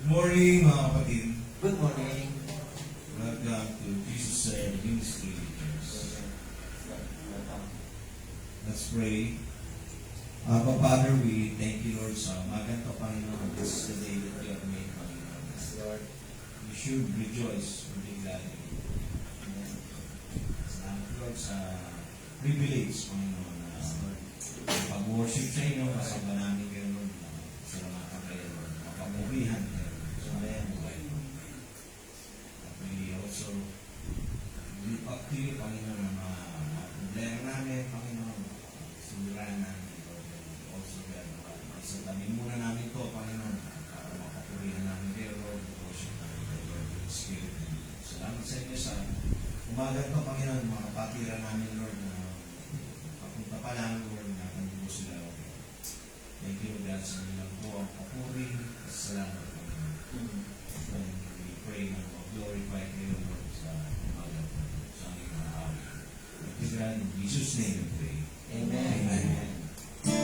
Morning mga kapatid. Good morning. Welcome to Jesus Ministry. Let's pray. Abba Father, we thank you, Lord, sa umagang to, Panginoon. This is the day that you have made, Panginoon. Lord, we should rejoice and be glad in it. Salamat, Lord, sa privilege, Panginoon, na pag-worship sa inyo, kasama namin kayo, Lord, salamatan kayo, Lord, mapag-uwihan kayo, sa malayang buhay. At we also live up to you, Panginoon, ng mga problema namin, Panginoon, sumirahan namin, Lord, and also, God, isatanin muna namin ito, Panginoon, para mapapurihan namin kayo, Lord, worship namin kayo, Lord, in spirit. Salamat sa inyo sa umaga ito, Panginoon, mga kapatiran namin, Lord, na papunta pa lang, Lord, na kanino sila, Lord. Thank you, God, sa nilang po ang papuri. Salamat, Panginoon. And we pray na mag-glorify kayo, Lord, sa umaga ito, sa aming mga awit. Thank you, God, in Jesus' name we pray. Amen. Amen. In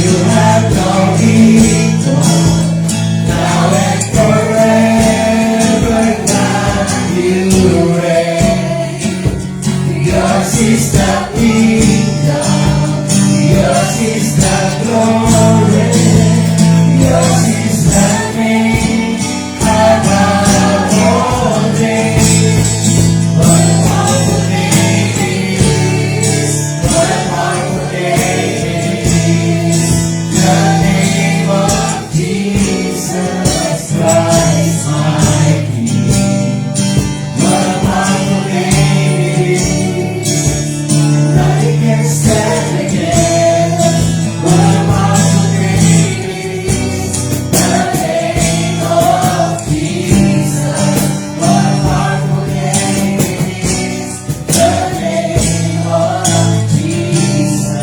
You have no equal, now and forever, God, you reign. Yours is the kingdom, yours is the glory, yours is the name above all names. What a powerful name it is, what a powerful name it is, the name of Jesus Christ my King. What a powerful name it is, nothing can stand against. What a powerful name it is, the name of Jesus. What a powerful name it is, the name of Jesus.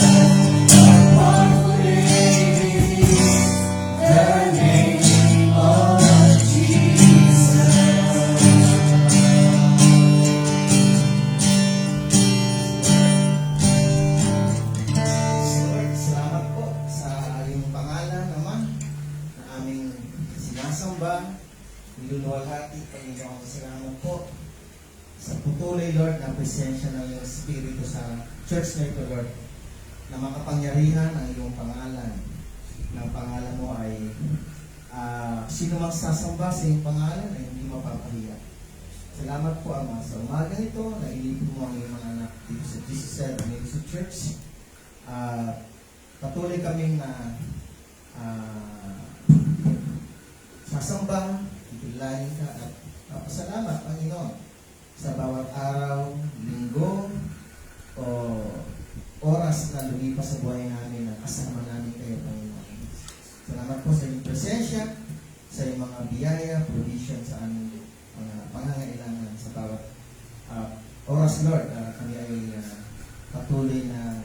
What a powerful name it is, the name of Lord, salamat po sa iyong pangalan, Ama, na aming sinasamba, niluluwalhati, Panginoon. Salamat po sa patuloy, Lord, na presensya ng iyong Espiritu sa church na ito, Lord, na makapangyarihan ang iyong pangalan. Na ang pangalan mo ay sino mang sasamba sa iyong pangalan ay hindi mapapahiya. Salamat po, Ama, sa umaga ito na ilipin mo ang iyong mga anak dito sa Jesus Said Ministry Church. Patuloy kaming na sasamba, ipilahin ka at pasalamat, Panginoon, sa bawat araw, linggo, o oras na lumipas sa buhay namin na kasama namin kayo, Panginoon. Salamat po sa iyong presensya, sa iyong mga biyaya, provision sa aming mga pangangailangan sa bawat oras, Lord. Kami ay patuloy na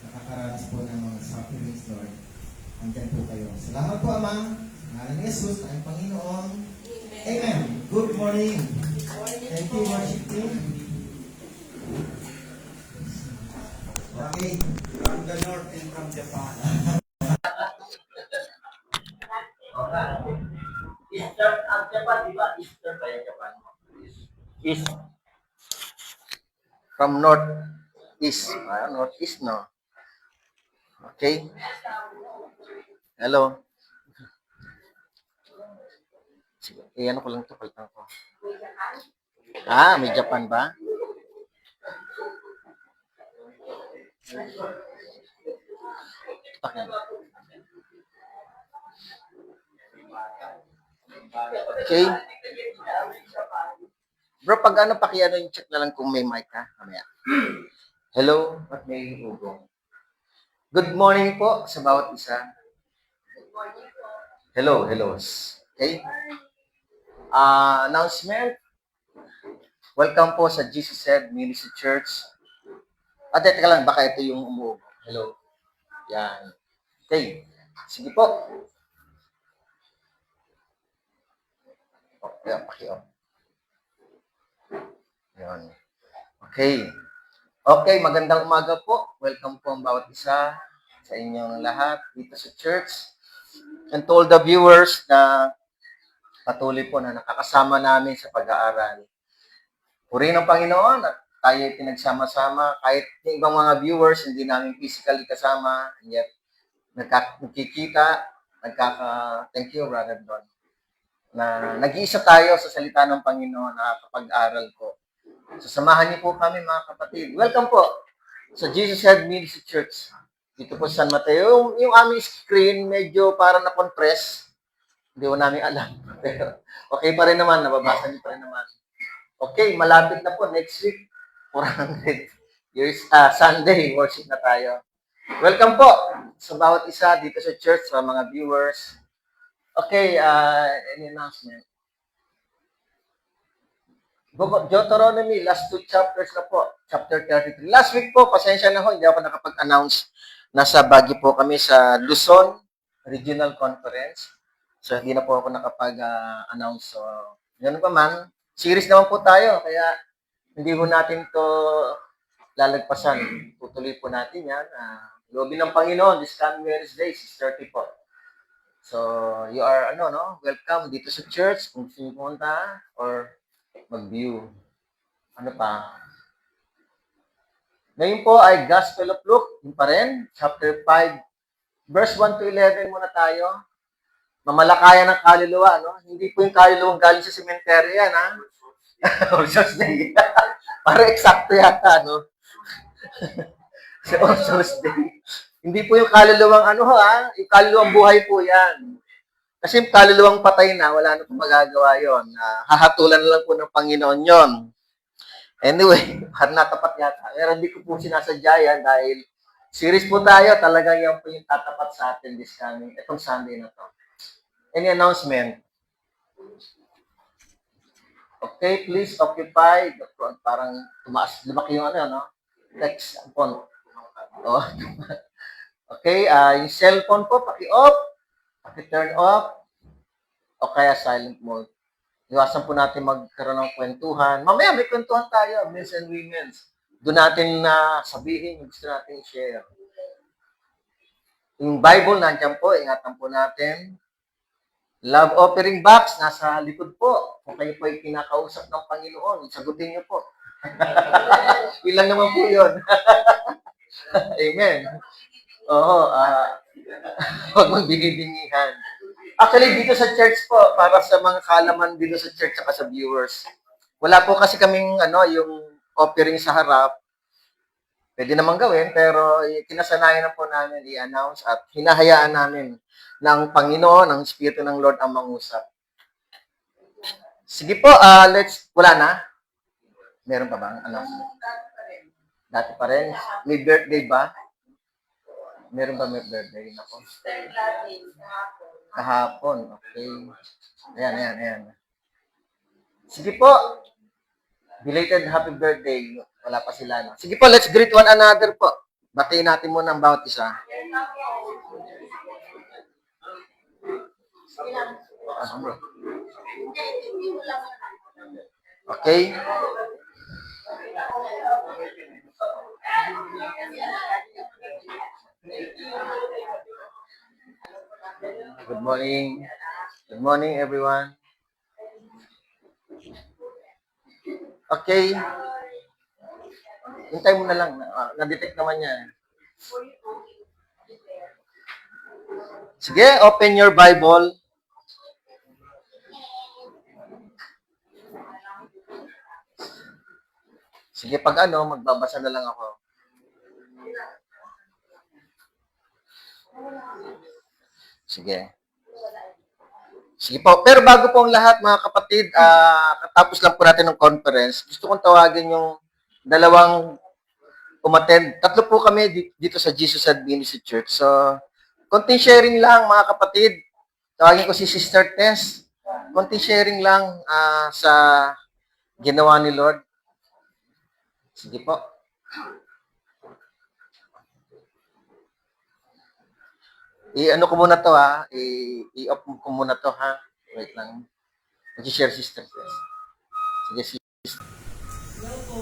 nakakaranas po ng mga sufferings, Lord. Andyan po kayo. Salamat po, Ama. Sa ngalan ni Jesus, na ang Panginoon. Amen. Good morning. Thank you, worship team. Okay. From the north and from Japan. Eastern ang Japan, di ba? Eastern ba yung Japan? East. From north east. North east, no? Okay. Hello. Sige, ano ko lang ito, palitan ko. May Japan ba? Okay. Okay. Bro, pag ano, pakiano yung check na lang kung may mic ha. Mamaya. Hello, at may ugong. Good morning po sa bawat isa. Hello. Okay. Announcement. Welcome po sa Jesus Said Ministry Church. Teka lang, baka ito yung umuugong. Hello. Yan. Okay. Sige po. Yan, paki-on. Yan. Okay. Okay, magandang umaga po. Welcome po ang bawat isa sa inyong lahat dito sa church. And to all the viewers na patuloy po na nakakasama namin sa pag-aaral. Purihin ng Panginoon at tayo ay pinagsama-sama. Kahit yung ibang mga viewers, hindi namin physically kasama. And yet, nagkikita, thank you, Brother Don, na nag-iisa tayo sa salita ng Panginoon na kapag-aral ko. So, samahan niyo po kami, mga kapatid. Welcome po sa Jesus Said Ministry Church. Dito po sa San Mateo. Yung aming screen, medyo parang na-compress. Hindi ko namin alam. Pero okay pa rin naman. Nababasa niyo pa rin naman. Okay, malapit na po. Next week, 400 years, Sunday, worship na tayo. Welcome po sa bawat isa dito sa church, sa mga viewers. Okay, any announcement? Deuteronomy, last 2 chapters na po. Chapter 33. Last week po, pasensya na ho, hindi ako nakapag-announce. Nasa Baguio po kami sa Luzon Regional Conference. So, hindi na po ako nakapag-announce. So, yun pa man. Series naman po tayo, kaya hindi po natin to lalagpasan. Tutuloy po natin yan. Loobin ng Panginoon, this coming Wednesday, 6:30 po. So, you are, welcome dito sa church, kung gusto niyo pumunta, or mag-view. Ano pa? Ngayon po ay Gospel of Luke, yun pa rin, chapter 5, verse 1 to 11 muna tayo. Mamalakayan ng kaluluwa, no? Hindi po yung kaluluwang galing sa cemetery yan, ha? All Souls Day. Para eksakto yata, no? Sa All Souls Day. Hindi po yung kaluluwang yung kaluluwang buhay po yan. Kasi yung kaluluwang patay na, wala na pong magagawa yon. Hahatulan na lang po ng Panginoon yon. Anyway, natapat yata. Pero hindi ko po sinasadya yan dahil series po tayo. Talagang yan po yung tatapat sa atin this coming, itong Sunday na to. Any announcement? Okay, please occupy. Parang tumaas, lumaki yung text phone. Oh. Okay, yung cellphone po, paki-off, paki-turn off, o kaya silent mode. Iwasan po natin magkaroon ng kwentuhan. Mamaya may kwentuhan tayo, men's and women's. Doon natin na sabihin yung gusto natin i-share. Yung Bible, nandiyan po, ingatan po natin. Love offering box, nasa likod po. Kung kayo po ay kinakausap ng Panginoon, sagutin niyo po. Ilan naman po yun. Amen. Oo, huwag magbigay-bingihan. Actually, dito sa church po, para sa mga kalaman dito sa church at sa viewers, wala po kasi kaming yung offering sa harap. Pwede naman gawin, pero kinasanayan na po namin i-announce at hinahayaan namin ng Panginoon, ng Espiritu ng Lord ang mangusap. Sige po, wala na? Meron pa bang announcement? Dati pa rin. May birthday ba? Meron ba may birthday? Nako. Kahapon. Okay. Ayan. Sige po. Belated happy birthday. Wala pa sila. No? Sige po, let's greet one another po. Batiin natin muna ang bawat isa. Bro. Okay. Good morning. Good morning, everyone. Okay. Hintay mo na lang. Na-detect naman yan. Sige, open your Bible. Sige, pag magbabasa na lang ako. Sige. Sige po. Pero bago po ang lahat, mga kapatid, katapos lang po natin ng conference, gusto kong tawagin yung dalawang umattend. Tatlo po kami dito sa Jesus Adventist Church. So, konting sharing lang, mga kapatid. Tawagin ko si Sister Tess. Konting sharing lang sa ginawa ni Lord. Sige po. I-ano ko muna to ha. I-off ko muna to ha. Wait lang. Mag-share Sister Tess. Sige, Sister. Hello po.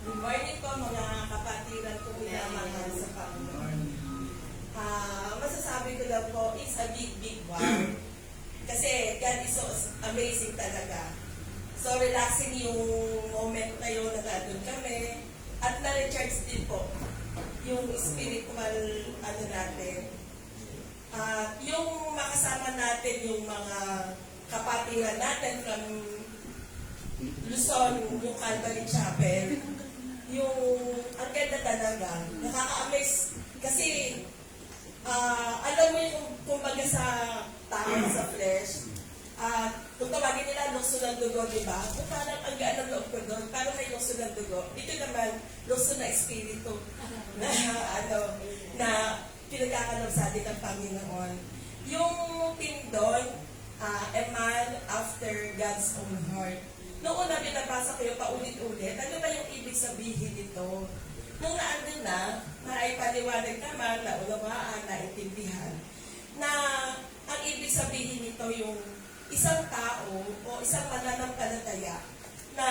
Good morning po mga kapatiran ko pinamahal sa Panginoon. Masasabi ko lang po, it's a big wow. Kasi God is so amazing talaga. So relaxing yung moment na yun na nandun kami. At na-recharge din po yung spiritual natin. Yung makasama natin yung mga kapatiran natin from Luzon, yung Calvary Chapel, yung ang ganda talaga, nakaka-amaze kasi alam mo yung kumbaga sa tao sa flesh, kung tawagin nila lukso ng dugo, di ba? Kung parang ang gaan ng loob ko doon, parang may lukso ng dugo. Ito naman, lukso na espiritu na na pinagkakalabsadi ng Panginoon. Yung team doon, a man after God's own heart. Noong una pinabasa ko yung paulit-ulit, ano ba yung ibig sabihin nito? Nung naandun na, maipaliwanag naman, naunawaan, naintindihan, na ang ibig sabihin nito yung isang tao o isang mananampalataya na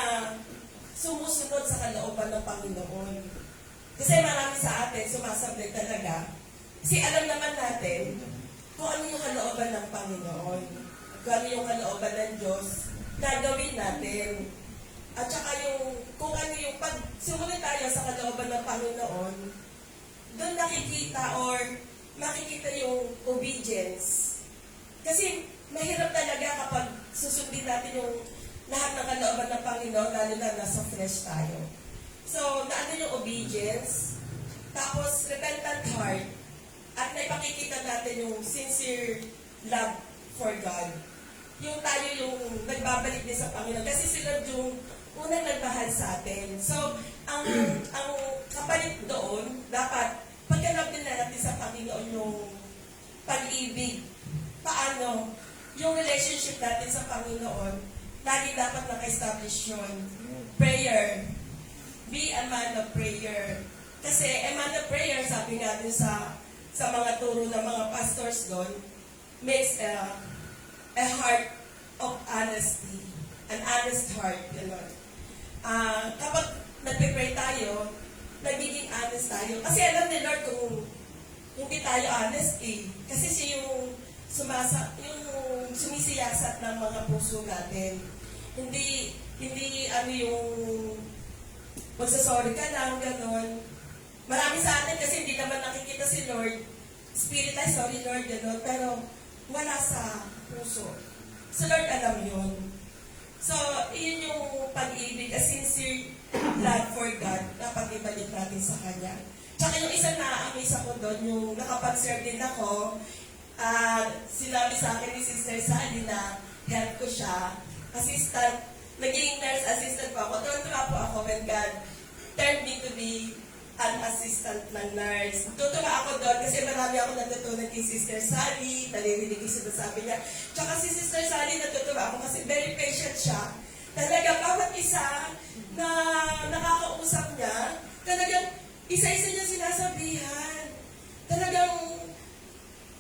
sumusunod sa kalooban ng Panginoon. Kasi marami sa atin sumasablay talaga. Kasi alam naman natin kung ano yung kalooban ng Panginoon, kung ano yung kalooban ng Diyos, gagawin natin. At saka yung, kung ano yung, pag sumunod tayo sa kalooban ng Panginoon, doon nakikita or makikita yung obedience. Kasi mahirap talaga kapag susundin natin yung lahat ng kalooban ng Panginoon, lalo na nasa flesh tayo. So, naano yung obedience, tapos repentant heart, at naipakikita natin yung sincere love for God. Yung tayo yung nagbabalik din sa Panginoon. Kasi si Lord yung unang nagmahal sa atin. So, ang kapalit doon, dapat pagkalog din natin sa Panginoon yung pag-ibig. Paano? Yung relationship natin sa Panginoon, lagi dapat naka-establish yun. Prayer. Be a man of prayer. Kasi a man of prayer, sabi nga din sa mga turo ng mga pastors doon, makes a heart of honesty. An honest heart. Gano'n. Kapag nagpe-pray tayo, nagiging honest tayo. Kasi alam ni Lord kung hindi tayo honest Kasi siya yung sumisiyasat ng mga puso natin. Hindi ano yung magsasorry ka lang, gano'n. Marami sa atin kasi hindi naman nakikita si Lord. Spirit ay sorry Lord, gano'n. Pero wala sa puso. So Lord alam yun. So, yun yung pag-ibig, a sincere love for God, dapat ibalik natin sa Kanya. Tsaka yung isang na-amaze ako doon, yung nakapag-serve din ako, sinabi sa akin ni Sister Sally na help ko siya, assistant, naging nurse assistant po ako. Tuwa po ako when God turned me to be an assistant ng nurse. Tutuwa ako doon kasi marami ako natutunan kay Sister Sally, naririnig yung sinasabi niya. Tsaka si Sister Sally natutuwa ako kasi very patient siya. Talaga bawat isa na nakakausap niya, talagang isa-isa niya sinasabihan. Talagang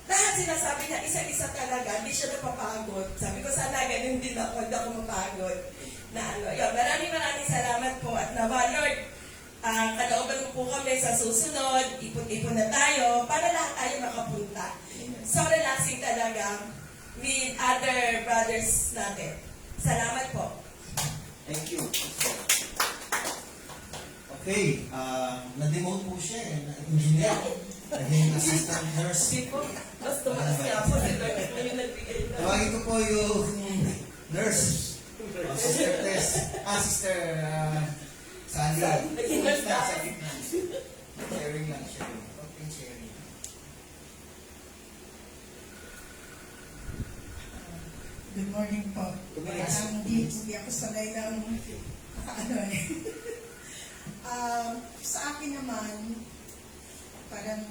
lahat sinasabi niya, isa-isa talaga, hindi siya napapagod. Sabi ko sana ganun din ako, hindi ako mapagod. Maraming salamat po at nawa Lord, kalooban mo po kami sa susunod, ipon-ipon na tayo, para lahat tayo makapunta. So relaxing talaga with other brothers natin. Salamat po. Thank you. Okay, na-demote po siya na engineer. Naging assistant nurse. Before, mas tumakas niya po si Lord na yung nagbigay na. Tawagin ko po yung nurse. Sister Tess. Sister Sally. Sa gitna. Sharing lang, sharing. Okay, sharing. Good morning po. Good morning. Parang hindi ako sanay ng sa akin naman, parang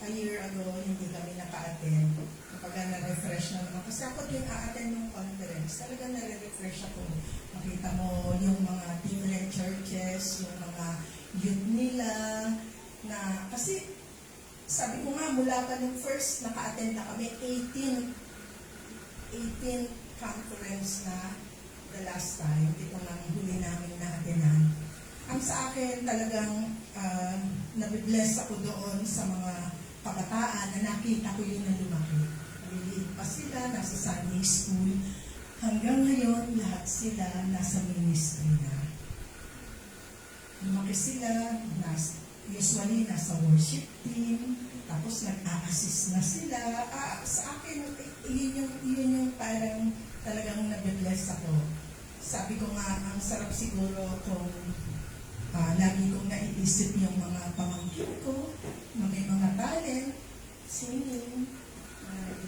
a year ago, hindi kami naka-attend. Kapag na-refresh na naman. Kasi ako din a-attend ng conference. Talagang na-refresh ako. Makita mo yung mga different churches, yung mga youth nila, na kasi sabi ko nga, mula pa nung first naka-attend na kami, 18 conference na the last time. Ito nang huli namin na-attendan. Ang sa akin talagang nabibless ako doon sa mga kabataan na nakita ko yun na lumaki. Maliliit pa sila, nasa Sunday school. Hanggang ngayon, lahat sila nasa ministry na. Lumaki sila, usually nasa worship team, tapos nag-a-assist na sila. Sa akin, yun yung parang talagang nabibless ako. Sabi ko nga, ang sarap siguro kung lagi kong naiisip yung mga pamangkin ko, na may mga talent, singing,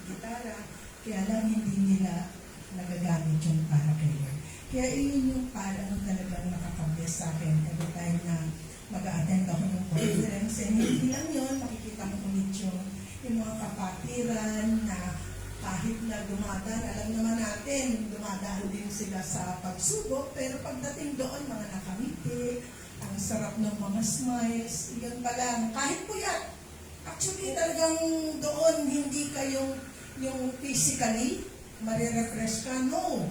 gitara, kaya lang hindi nila nagagamit yung para kay Lord. Kaya yun yung parang talagang nakakabless sa akin every time na mag-a-attend ako ng conference. And hindi lang yun, makikita mo ulit yung mga kapatiran na kahit na dumadaan, alam naman natin, dumadaan din sila sa pagsubok, pero pagdating doon, mga nakamiti, ang sarap ng mga smiles, yun pa lang, kahit puyat. Actually, talagang doon, hindi kayong yung physically, marirefresh ka, no.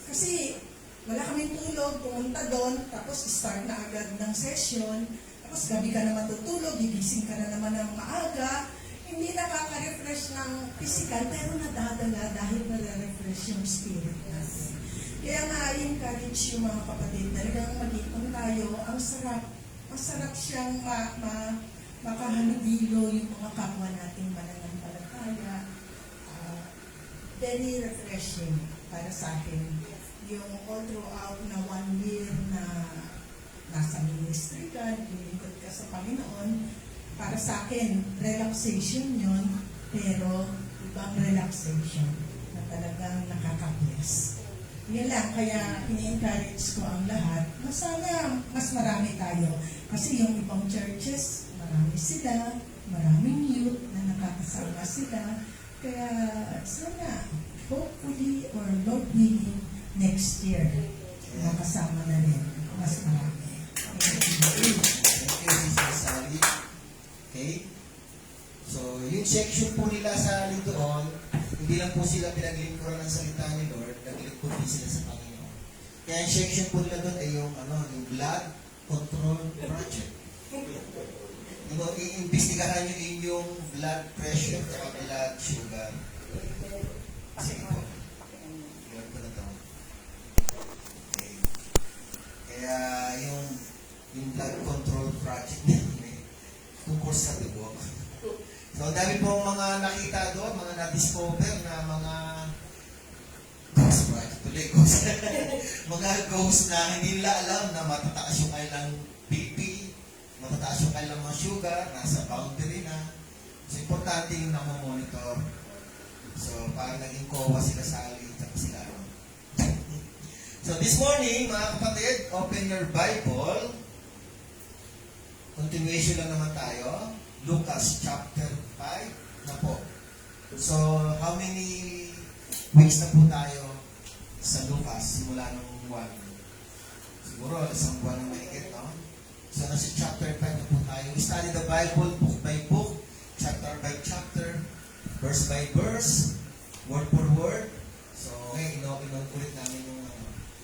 Kasi, wala kaming tulog, pumunta doon, tapos start na agad ng session, Tapos gabi ka na matutulog, gigising ka na naman ng maaga, hindi nakaka-refresh ng physical, pero nadadala dahil nare-refresh yung spirit natin. Kaya nga, I-encourage yung mga kapatid, talagang mag-ipon tayo, ang sarap. Masarap siyang makahalubilo yung mga kapwa nating mananampalataya. Very refreshing para sa akin. Yung all throughout na 1 year na nasa ministry ka, naglilingkod ka sa Panginoon, para sa akin, relaxation yun, pero ibang relaxation na talagang nakaka-bless. Yun lang, kaya ini-encourage ko ang lahat na sana mas marami tayo. Kasi yung ibang churches, marami sila, maraming youth na nakakasama sila. Kaya sana, hopefully or Lord willing, next year, nakasama na rin mas marami. Thank you, Sister Sally. Okay? So, yung section po nila sa doon, hindi lang po sila pinaglingkuran ng salita ni Lord, naglingkod din sila sa Panginoon. Kaya yung section po nila doon ay yung blood control project. Iimbestigahan nyo yung blood pressure at blood sugar. Sige po. Iwan ko na ito. Okay. Kaya yung blood control project tungkol sa dugo. So, ang dami pong mga nakita doon, mga na-discover na mga ghost project. Tuloy, ghost. Mga ghost na hindi nila alam na matataas yung kailang BP, matataas yung kailang mga sugar, nasa boundary na. So, importante yung namomonitor. So, parang naging kowa sila sa alin, at sila. So, this morning, mga kapatid, open your Bible. Continuation lang naman tayo. Lucas chapter 5 na po. So, how many weeks na po tayo sa Lucas simula nung buwan? Siguro, isang buwan na mahigit, no? So, nasa chapter 5 na po tayo. We study the Bible book by book, chapter by chapter, verse by verse, word for word. So, ngayon, inom ulit namin yung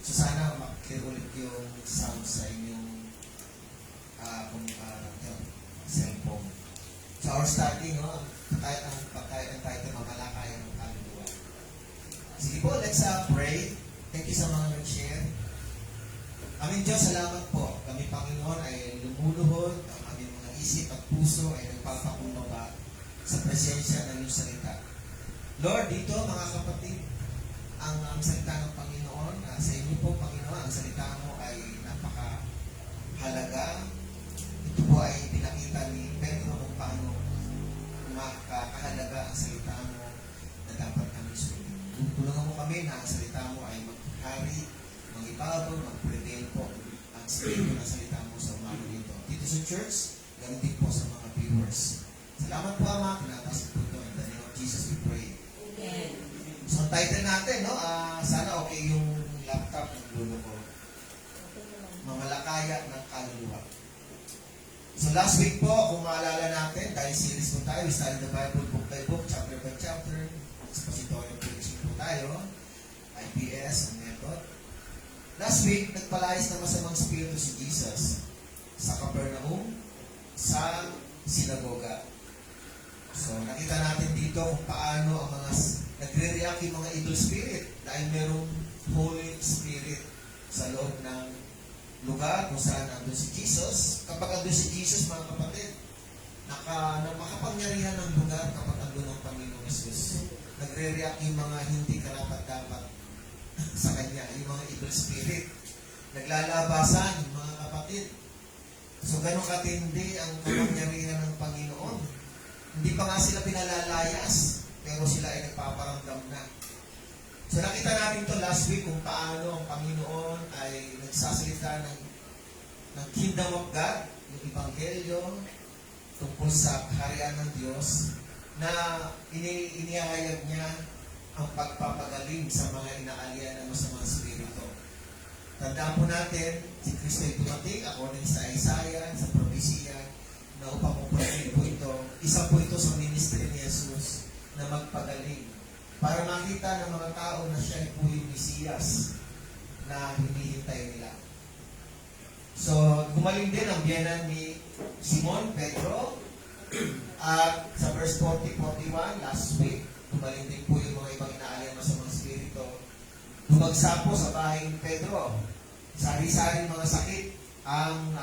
so, sana makikita ulit yung sound sa inyong cellphone. So, our study, no? Ang title, Mamalakayan ng Kaluluwa. Sige po, let's pray. Thank you sa mga nag-share. Aming Diyos, salamat po. Kami, Panginoon, ay lumuluhod. Ang aming mga isip at puso ay nagpapakumbaba sa presensya ng iyong salita. Lord, dito, mga kapatid, ang salita ng Panginoon, sa inyo po, Panginoon, ang salita mo ay napakahalaga. Ito po ay pinakita ni Pedro kung paano makakahalaga ang salita mo na dapat kami sundin. Tulungan mo kami na ang salita mo ay maghari, mag-ibabaw, mag-prevail po ang spirito ng salita mo sa umaga dito. Dito sa church, ganun din po sa mga viewers. Salamat po, Ama. Pinataas po ito. In the name of Jesus, we pray. Amen. So, ang title natin, no? Sana okay yung laptop ng dulo ko. Mamalakaya ng kaluluwa. So last week po, kung maalala natin, dahil series po tayo, we study the Bible book by book, chapter by chapter, expository preaching po tayo, IPS, ang method. Last week, nagpalayas ng masamang spirito si Jesus sa Capernaum, sa sinagoga. So nakita natin dito kung paano ang mga nagre-react yung mga evil spirit dahil merong Holy Spirit sa loob ng lugar kung saan nandun si Jesus. Kapag nandun si Jesus, mga kapatid, makapangyarihan ng lugar kapag nandun ang Panginoong Jesus. Nagre-react yung mga hindi karapat-dapat sa Kanya, yung mga evil spirit. Naglalabasan, mga kapatid. So, ganun katindi ang kapangyarihan ng Panginoon. Hindi pa nga sila pinalalayas, pero sila ay nagpaparamdam na. So nakita natin to last week kung paano ang Panginoon ay nagsasalita ng Kingdom of God, yung Ebanghelyo, tungkol sa kaharian ng Diyos, na inihayag niya ang pagpapagaling sa mga inaalian ng masamang spirito. Tandaan po natin, si Kristo ay dumating, according sa Isaiah, sa propesya, na upang upagin po ito. Isa po ito sa ministry ni Jesus na magpagaling. Para makita ng mga tao na siya po yung Mesiyas na hinihintay nila. So, gumaling din ang biyanan ni Simon Pedro. At sa verse 40-41, last week, gumaling din po yung mga ibang inaalala sa mga spirito. Bumagsak po sa bahay ni Pedro. Sari-saring mga sakit ang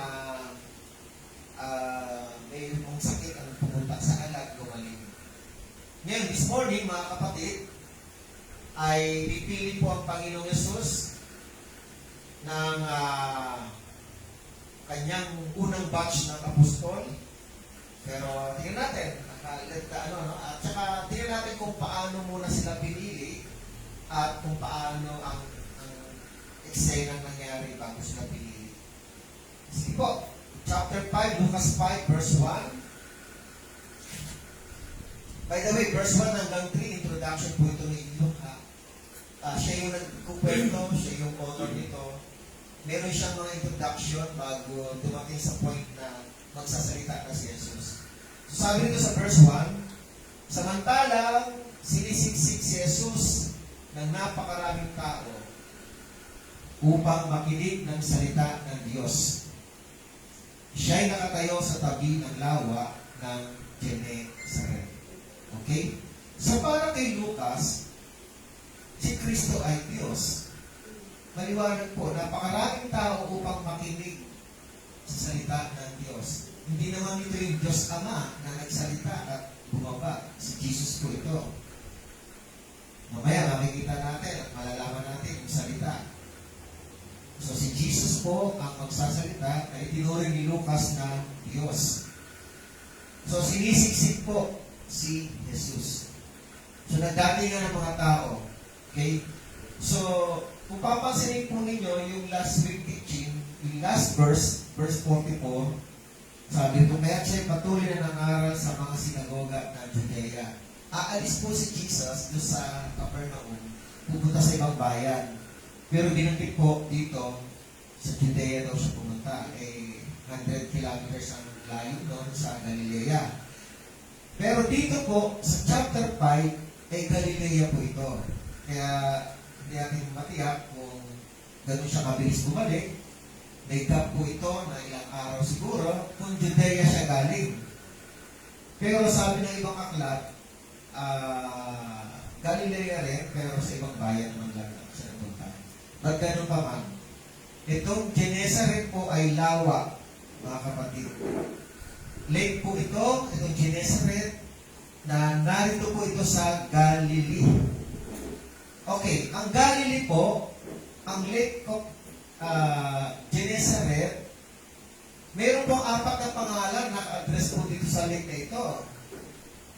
may mong sakit ang pumunta sa alat, gumaling. Ngayon, this morning, mga kapatid, ay pipili po ang Panginoong Yesus ng kanyang unang batch ng apostol. Pero tingnan natin, at saka tingnan natin kung paano muna sila pinili at kung paano ang eksena nangyari bago sila pinili. Sige po, chapter 5, Lucas 5, verse 1. By the way, verse 1 hanggang 3, introduction po ito ni Luca. Siya yung nagkukwento, siya yung author nito. Meron siyang mga introduction bago dumating sa point na magsasalita na si Jesus. So sabi nito sa verse 1, samantalang sinisiksik si Jesus ng napakaraming tao upang makinig ng salita ng Diyos. Siya'y nakatayo sa tabi ng lawa ng Genesaret. Okay? So para kay Lucas, si Kristo ay Diyos. Maliwanag po, napakaraming tao upang makinig sa salita ng Diyos. Hindi naman ito yung Diyos Ama na nagsalita at bumaba. Si Jesus po ito. Mamaya makikita natin at malalaman natin yung salita. So si Jesus po ang magsasalita na itinuring ni Lucas na Diyos. So sinisiksik po si Jesus. So nagdatingan ng mga tao. Okay? So, kung papansinin po ninyo yung last week teaching, yung last verse, verse 44, sabi ito, kaya siya patuloy na nangaral sa mga sinagoga ng Judea. Aalis po si Jesus doon sa Capernaum, pupunta sa ibang bayan. Pero binanggit po dito, sa Judea daw siya pumunta, 100 kilometers ang layo doon sa Galilea. Pero dito po, sa chapter 5, Galilea po ito. Kaya, hindi natin matiyak kung gano'n siya kabilis bumalik. May gap po ito na ilang araw siguro kung Judea siya galing. Pero sabi ng ibang aklat, Galilea rin, pero sa ibang bayan naman lang siya napunta. Ba't gano'n pa man? Itong Genesaret po ay lawa, mga kapatid. Lake po ito, itong Genesaret, na narito po ito sa Galilee. Okay, ang Galilee po, ang Lake of Genesaret, meron pong 4 na pangalan na address po dito sa lake na ito.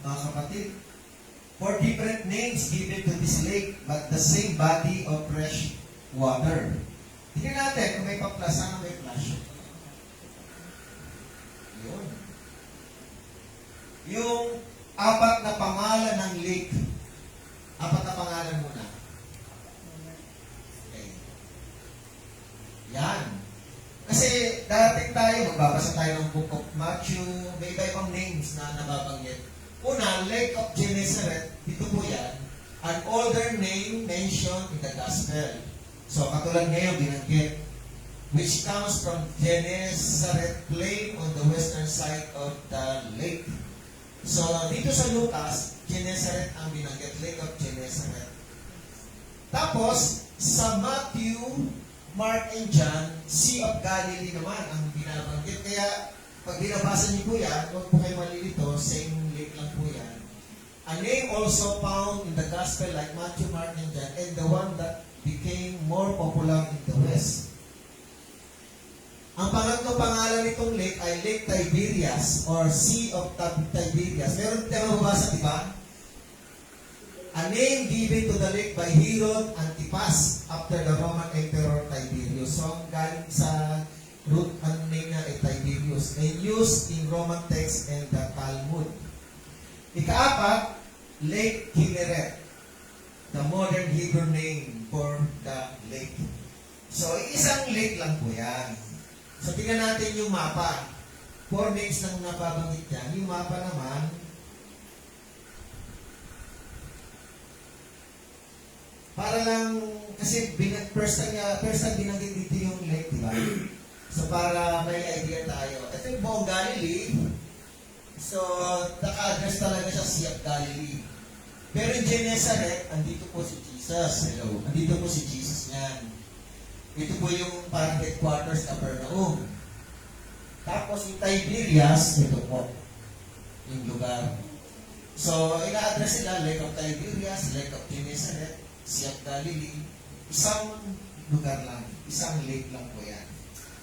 Mga kapatid, 4 different names given to this lake, but the same body of fresh water. Tingnan natin kung may pa-plus, ano may flash? Yun. Yung 4 na pangalan ng lake, 4 na pangalan muna. Okay. Yan. Kasi darating tayo, magbabasa tayo ng Book of Matthew, may iba-ibang names na nababanggit. Una, Lake of Genesaret, dito po yan, an older name mentioned in the Gospel. So, katulad ngayon, binanggit, which comes from Genesaret plain on the western side of the lake. So, dito sa Lucas, Genesaret ang binanggit, Lake of Genesaret. Tapos, sa Matthew, Mark, and John, Sea of Galilee naman ang binabanggit. Kaya, pag binabasa niyo po yan, huwag po kayo malilito, same lake lang po yan. A name also found in the Gospel like Matthew, Mark, and John, and the one that became more popular in the West. Ang pangatlong pangalan nitong lake ay Lake Tiberias or Sea of Tiberias. Meron tayo mababasa, di ba? A name given to the lake by Herod Antipas after the Roman Emperor Tiberius. So, galing sa root, ang name na ay Tiberius. And used in Roman text and the Talmud. Ika-4, Lake Kinneret, the modern Hebrew name for the lake. So, isang lake lang po yan. So, tingnan natin yung mapa. 4 names lang nababanggit yan. Yung mapa naman, para lang, kasi first time binanggit dito yung lake, di ba? So para may idea tayo. Ito yung buong Galilee. So, naka-address talaga siya Sea of Galilee. Pero in Gennesaret, andito po si Jesus. Hello. Andito po si Jesus niyan. Ito po yung parang headquarters na Capernaum. Tapos yung Tiberias, ito po. Yung lugar. So, ina-address sila, Lake of Tiberias, Lake of Gennesaret, Sea of Galilee. Isang lugar lang. Isang lake lang po yan.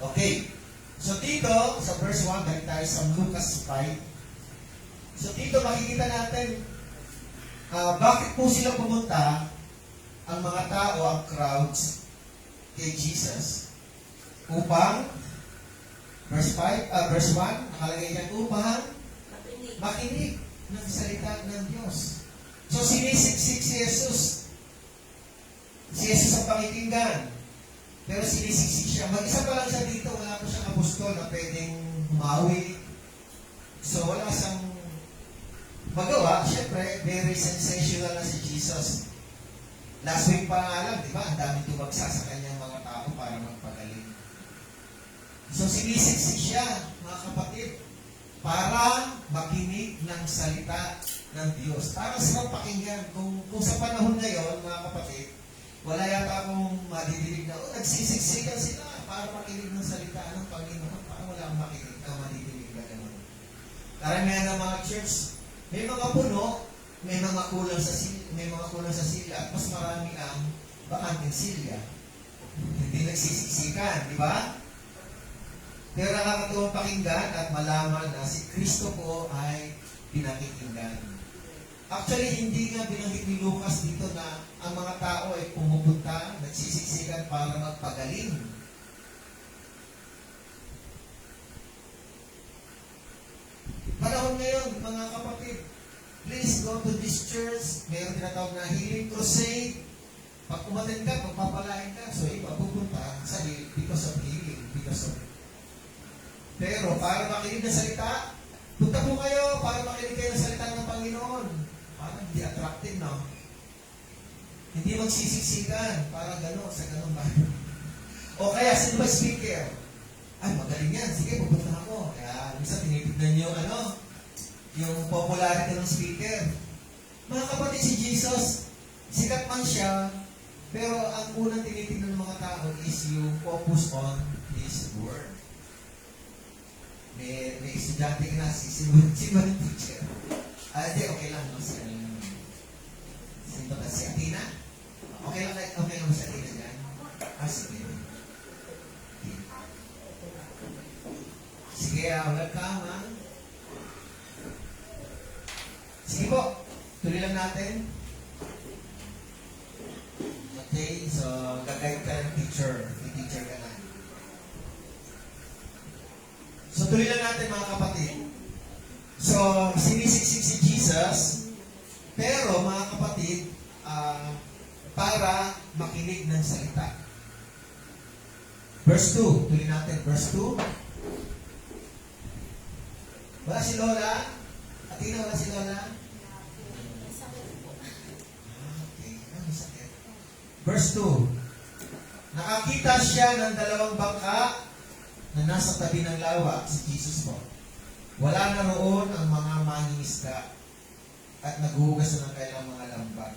Okay. So, dito, sa verse 1, balik tayo sa Lucas 5. So, dito makikita natin bakit po sila pumunta ang mga tao, ang crowds kay Jesus upang verse 1 nakalagay diyan upang Makinig. makinig ng salita ng Diyos. So sinisiksik si Jesus. Si Jesus ang pakikinggan. Pero sinisiksik siya. Mag-isa pa lang siya dito, wala pa siyang apostol na pwedeng humawi. So wala siyang magawa, syempre, very sensational na si Jesus. Last week pa nga lang, di ba? Ang dami tumagsa sa kanyang mga tao para magpagaling. So, sinisiksik siya, mga kapatid, para makinig ng salita ng Diyos. Para sa pakinggan. Kung sa panahon ngayon, mga kapatid, wala yata akong madidinig na, nagsisiksikan sila para makinig ng salita ng Panginoon. Para wala akong makinig na madidinig na gano'n. Karamihan ng mga church, may mga puno, may mga kulang sa silya, at mas marami ang bakanting silya. Hindi nagsisiksikan, di ba? Pero nakakatuwang pakinggan at malaman na si Kristo po ay pinakikinggan. Actually, hindi nga binanggit ni Lucas dito na ang mga tao ay pumupunta, nagsisiksikan para magpagaling. Panahon ngayon, mga kapatid, please go to this church. Mayroon tinatawag na healing crusade. Pag umaten ka, pagpapalain ka, so iba pupunta sa because of healing, Pero para makinig ng salita, punta po kayo para makinig kayo ng salita ng Panginoon. Parang hindi attractive, no? Hindi magsisiksikan, para gano'n, sa gano'n ba? O kaya, sino ba speaker? Ay, magaling yan. Sige, pupunta ako. Kaya, minsan tinitignan nyo, yung popularity ng speaker. Mga kapatid, si Jesus, sikat man siya, pero ang unang tinitignan ng mga tao is yung focus on His Word. May estudyante ka na, si Simon teacher. Hindi, okay lang, no? Si Athena? Okay lang si Athena dyan? Sige. Sige, welcome, ha? Sige po, tuloy lang natin. Okay, so gagayad ka ng teacher. May teacher ka na. So tuloy lang natin, mga kapatid. So, sinisiksik si Jesus, pero mga kapatid, para makinig ng salita. Verse 2, tuloy natin. Verse 2. Wala si Lola? Athena, wala si Lola? Okay, ano sakit? Verse 2. Nakakita siya ng dalawang bangka na nasa tabi ng lawa, si Jesus po. Wala na roon ang mga mangingisda at naghuhugas na ng kailang mga lambat.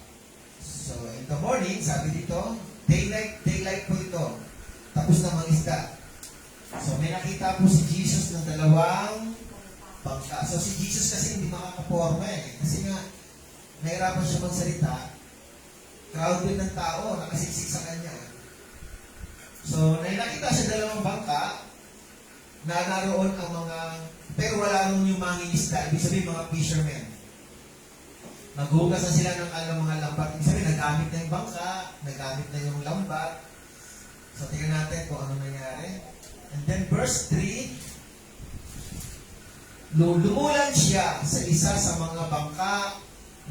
So, in the morning, sabi dito, daylight po ito. Tapos na mangisda. So, may nakita po si Jesus ng dalawang bangka. So, si Jesus kasi hindi makakaporma Kasi nga, nahirapan siya magsalita. Crowded ng tao, nakasiksik sa kanya. So, nakita siya dalawang bangka na naroon ang mga, pero wala nung yung mangingisda. Ibig sabihin, mga fishermen. Naghugas na sila ng mga lambat. Ibig sabihin, nagamit na yung bangka, nagamit na yung lambat. So, tingnan natin kung ano nangyari. And then, verse 3, lumulan siya sa isa sa mga bangka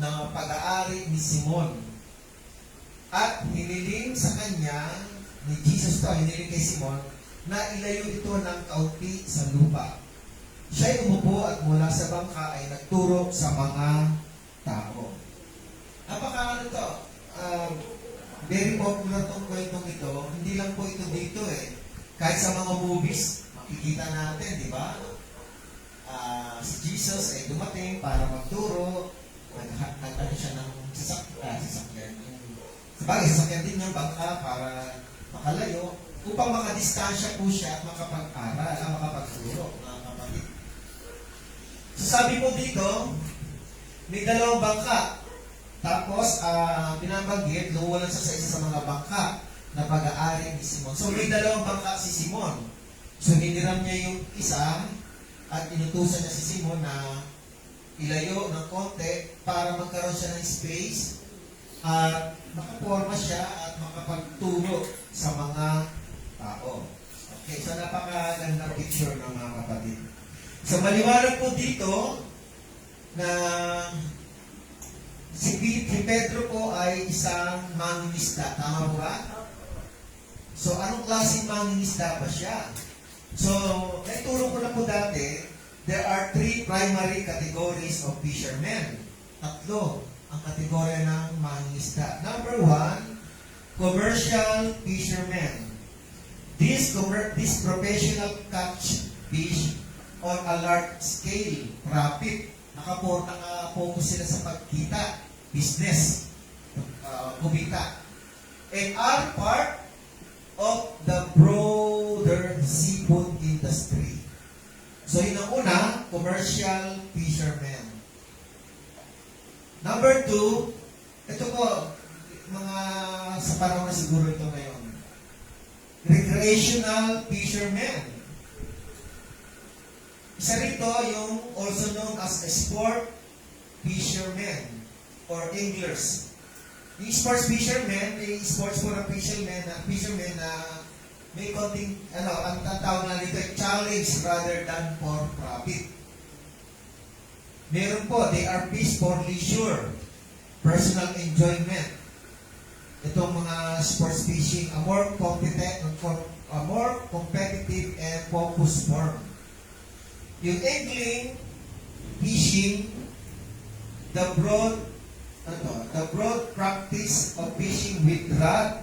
ng pag-aari ni Simon. At hiniling sa kanya, ni Jesus to, hiniling kay Simon, na ilayo ito ng kaunti sa lupa. Siya'y umupo at mula sa bangka ay nagturo sa mga tao. Napaka to, very popular tong kwentong ito. Hindi lang po ito dito Kahit sa mga movies, makikita natin, di ba? Si Jesus ay dumating para magturo, naghatag siya ng sasakyan. Sabagay, sasakyan din yung bangka para makalayo, upang makadistansya po siya at makapag-aral, makapagturo, mga kapatid. So sabi po dito, may dalawang bangka. Tapos, binabanggit, lumuwalan siya sa isa sa mga bangka na pag-aari ni Simon. So may dalawang bangka si Simon. So hiniram niya yung isa at inutusan niya si Simon na ilayo ng konti para magkaroon siya ng space at makaporma siya at makapagturo sa mga tao. Okay, so napakaganda picture ng mga kapatid. So maliwanag po dito na si Pedro po ay isang mangingisda. Tama po ba? So anong klaseng mangingisda ba siya? So, naituro ko na po dati, there are 3 primary categories of fishermen. 3 ang kategorya ng mangingisda. Number 1, commercial fishermen. These professional catch fish on a large scale, profit. Nakapokus sila sa pagkita, business, kumita. And are part of the broader seafood industry. So yun ang una, commercial fishermen. Number 2, ito po, mga sa panahon na siguro ito ngayon. Recreational fishermen. Isa rito yung also known as a sport fishermen or anglers. Yung sports fishermen, may sports for a fishermen na may konting, ang tatawag na dito ay challenge rather than for profit. Meron po, they are fish for leisure, personal enjoyment. Itong mga sports fishing, a more competitive and focused form. Yung angling, fishing, the broad practice of fishing with rod,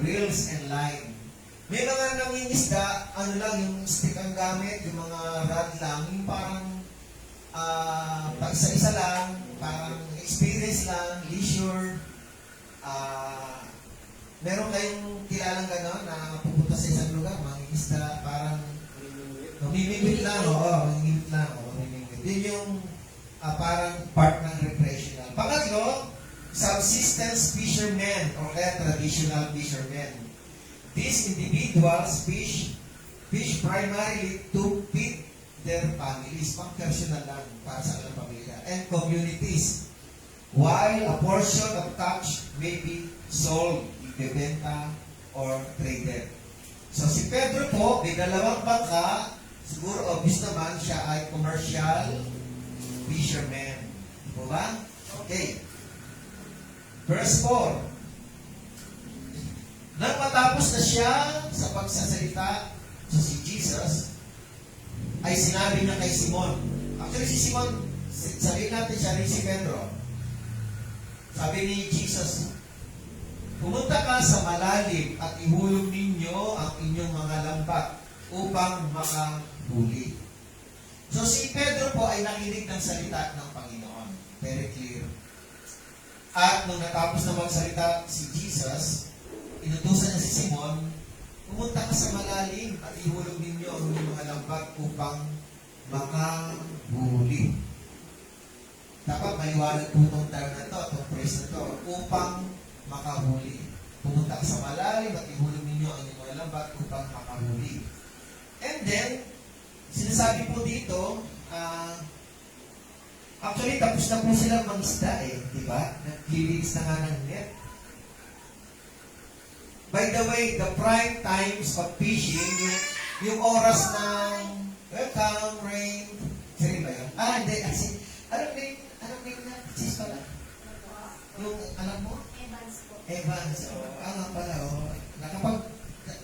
reels, and line. May mga nangingisda, yung stick ang gamit, yung mga rod lang, yung parang isa-isa lang, parang experience lang, leisure. Meron kayong kilalang gano'n na pupunta sa isang lugar, mangingisda, parang mamimingwit lang, mamimingwit. Yun yung parang part ng recreational. Pangatlo, subsistence fishermen or traditional fishermen. These individuals fish primarily to feed their families, pang-personal lang para sa kanilang pamilya, and communities. While a portion of catch may be sold, ibebenta, or traded. So si Pedro po, may dalawang bangka, siguro obvious naman siya ay commercial fisherman. Diba ba? Okay. Verse 4. Nang matapos na siya sa pagsasalita, so si Jesus, ay sinabi niya kay Simon. Actually si Simon, sabihin natin siya rin si Pedro. Sabi ni Jesus, pumunta ka sa malalim at ihulog ninyo ang inyong mga lambat upang makahuli. So si Pedro po ay nakinig ng salita ng Panginoon. Very clear. At nung natapos na magsalita si Jesus, inutusan niya si Simon, pumunta ka sa malalim at ihulog ninyo ang inyong mga lambat upang makahuli. Dapat maliwanag po itong term na ito, itong phrase na ito, upang makahuli. Pumunta ka sa malalim at ihulog ninyo ang inyong mga lambat upang makahuli. And then, sinasabi po dito, actually, tapos na po silang mangisda di ba? Naglilinis na nga ng net. By the way, the prime times of fishing, yung oras ng welcome, rain, sari ba yun? Hindi, kasi, anong name na? Sis pala? Yung, alam mo? Evans, nga pala,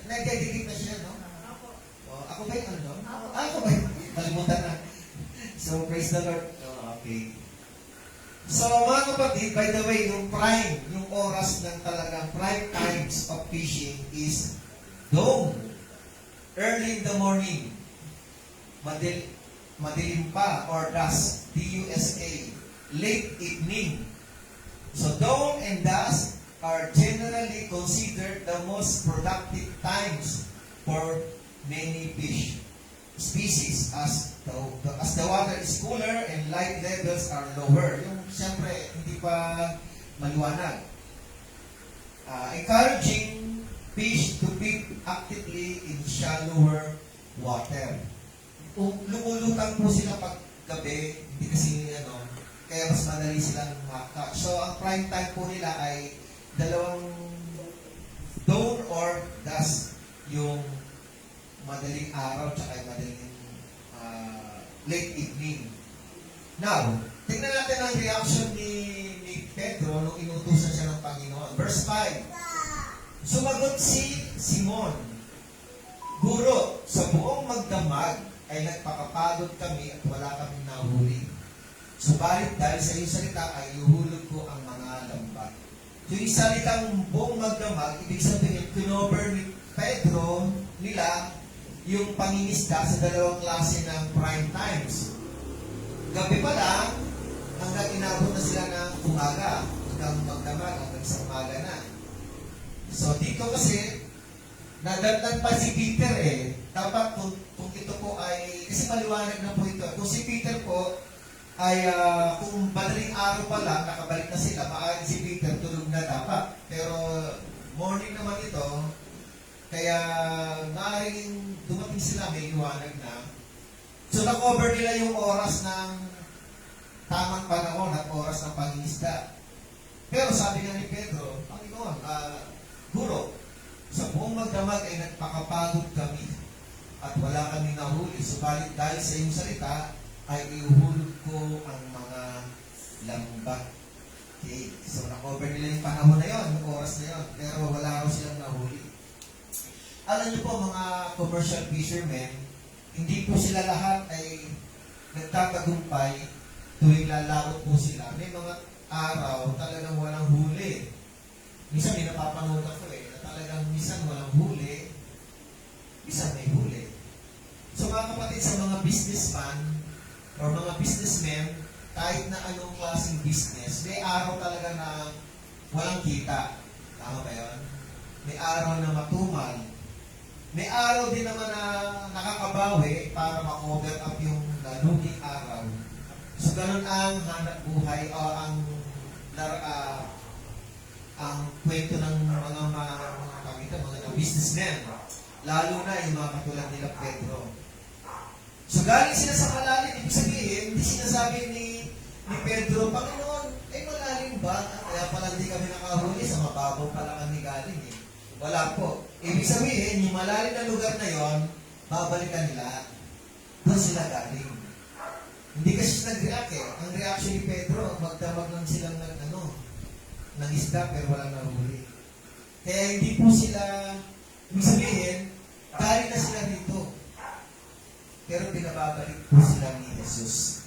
nag-dedicate na siya, no? Ako ba yung ano doon? Ako ba yung? Kalimutan na. So, praise the Lord. Okay. So, mga kapatid, by the way, yung prime, yung oras ng talagang prime times of fishing is dawn. early in the morning, madilim pa, or dusk, D-U-S-K, late evening. So dawn and dusk are generally considered the most productive times for many fish species as the water is cooler and light levels are lower. Yung siyempre hindi pa maliwanag. Encouraging fish to feed actively in shallower water. Lumulutang po sila pag gabi, hindi kasi kaya mas madali silang makaka. So ang prime time po nila ay dalawang dawn or dusk, yung madaling araw tsaka madaling late evening. Now, tingnan natin ang reaction ni Pedro nung inutusan siya ng Panginoon. Verse 5. Sumagot si Simon, Guro, sa buong magdamag ay nagpakapagod kami at wala kaming nahuli. Subalit dahil sa iyong salita ay ihuhulog ko ang mga lambat. So yung salitang buong magdamag, ibig sabihin, kinover ni Pedro nila yung pangingisda sa dalawang klase ng prime times. Gabi pa lang, hanggang inabot na sila ng umaga, hanggang magdamag, hanggang sa umaga na. So dito kasi, nadatnan pa si Peter Dapat kung ito po ay, kasi maliwanag na po ito. Kung si Peter po ay, kung madaling araw pa lang, nakabalik na sila, maaaring si Peter tulog na dapat. Pero morning naman ito, kaya maaaring dumating sila, may liwanag na. So na-cover nila yung oras ng tamang panahon at oras ng pangingisda. Pero sabi nga ni Pedro, Panginoon, Guro, sa buong magdamag ay nagpakapagod kami at wala kami nahuli. Subalit dahil sa iyong salita ay iuhulog ko ang mga lambat. Okay, so na-cover nila yung panahon na yon, yung oras na yon, pero wala raw silang nahuli. Alam niyo po mga commercial fishermen, hindi po sila lahat ay nagtatagumpay tuwing lalaot po sila. May mga araw talagang walang huli. Minsan may napapanood ako na talagang minsan walang huli, minsan may huli. So mga kapatid, sa mga businessman or mga businessmen, kahit na anong klaseng business, may araw talaga na walang kita. Tama ba yun? May araw na matumal. May araw din naman na nakakabawi para ma-cover up yung naluging araw. So, ganun ang hanap buhay o ang kwento ng mga businessmen. Lalo na yung mga katulad nila Pedro. So, galing sila sa malalim. Ibig sabihin, hindi sinasabi ni Pedro, Panginoon, malalim ba? Kaya pala hindi kami nakahuli, sa mababaw pala kami galing Wala po. Ibig sabihin, yung malalim na lugar na yon, babalikan nila. Doon sila galing. Hindi kasi nag-react Ang reaction ni Pedro, magdamag lang silang ng isda pero walang nahuli. Kaya hindi po sila, ibig sabihin, galing na sila dito. Pero pinababalik po sila ni Jesus.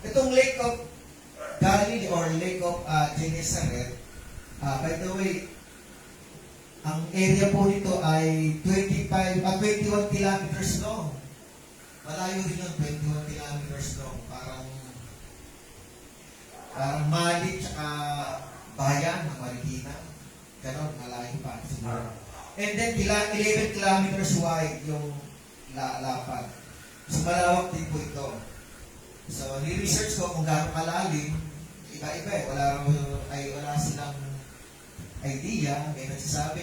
Itong Lake of Galilee or Lake of Gennesaret, by the way, ang area po nito ay 21 kilometers long. Malayo rin yun, 21 kilometers long. Parang Mali tsaka bayan ng Marikina. Ganon, malayo pa siguro. And then 11 kilometers wide yung lapad. So malawak din po ito. So ni-research ko kung gaano kalalim, iba-iba wala silang idea. May nagsasabi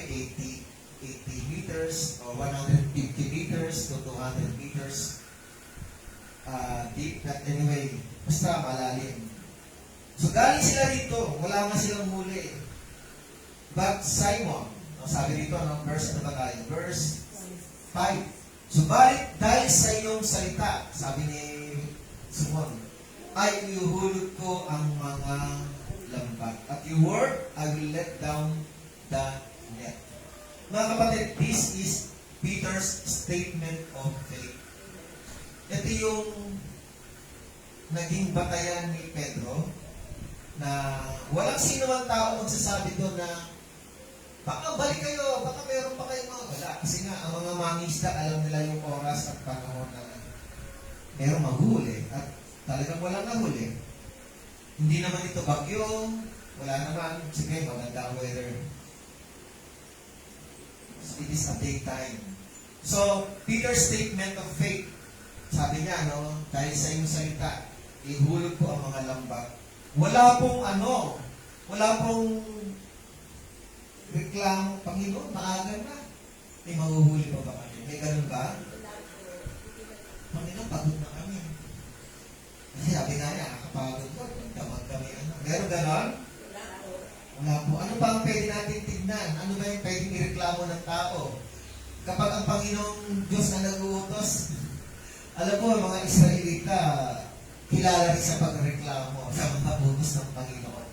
80 meters or 150 meters to 200 meters deep. But anyway, basta malalim. So galing sila dito, wala nga silang huli. But Simon, sabi dito, verse ano ba tayo? Verse 5. Subalit dahil sa iyong salita, sabi ni Simon, ay iuhulog ko ang mga lambat. At your word, I will let down the net. Mga kapatid, this is Peter's statement of faith. Ito yung naging batayan ni Pedro na walang sino man tao magsasabi doon na Baka balik kayo, baka meron pa kayong mga wala. Kasi nga, ang mga mangisda, alam nila yung oras at panahon na meron mahuli at talagang walang nahuli. Hindi naman ito bagyo, wala naman, sige, maganda ang weather. So, it is a daytime. So, Peter's statement of faith, sabi niya, no, dahil sa iyong salita, ihulog po ang mga lambat. Wala pong reklamo, Panginoon, maaga na. May mahuhuli pa ba kami? May ganun ba? Panginoon, pagod na kami. Kasi sabi nga niya, nakapagod ko, magdamag kami. Meron ganon? Wala po. Ano pa ang pwede natin tignan? Ano ba yung pwedeng ireklamo ng tao? Kapag ang Panginoong Diyos na nag-uutos, alam mo, mga Israelita, kilala rin sa pagreklamo sa mga utos ng Panginoon.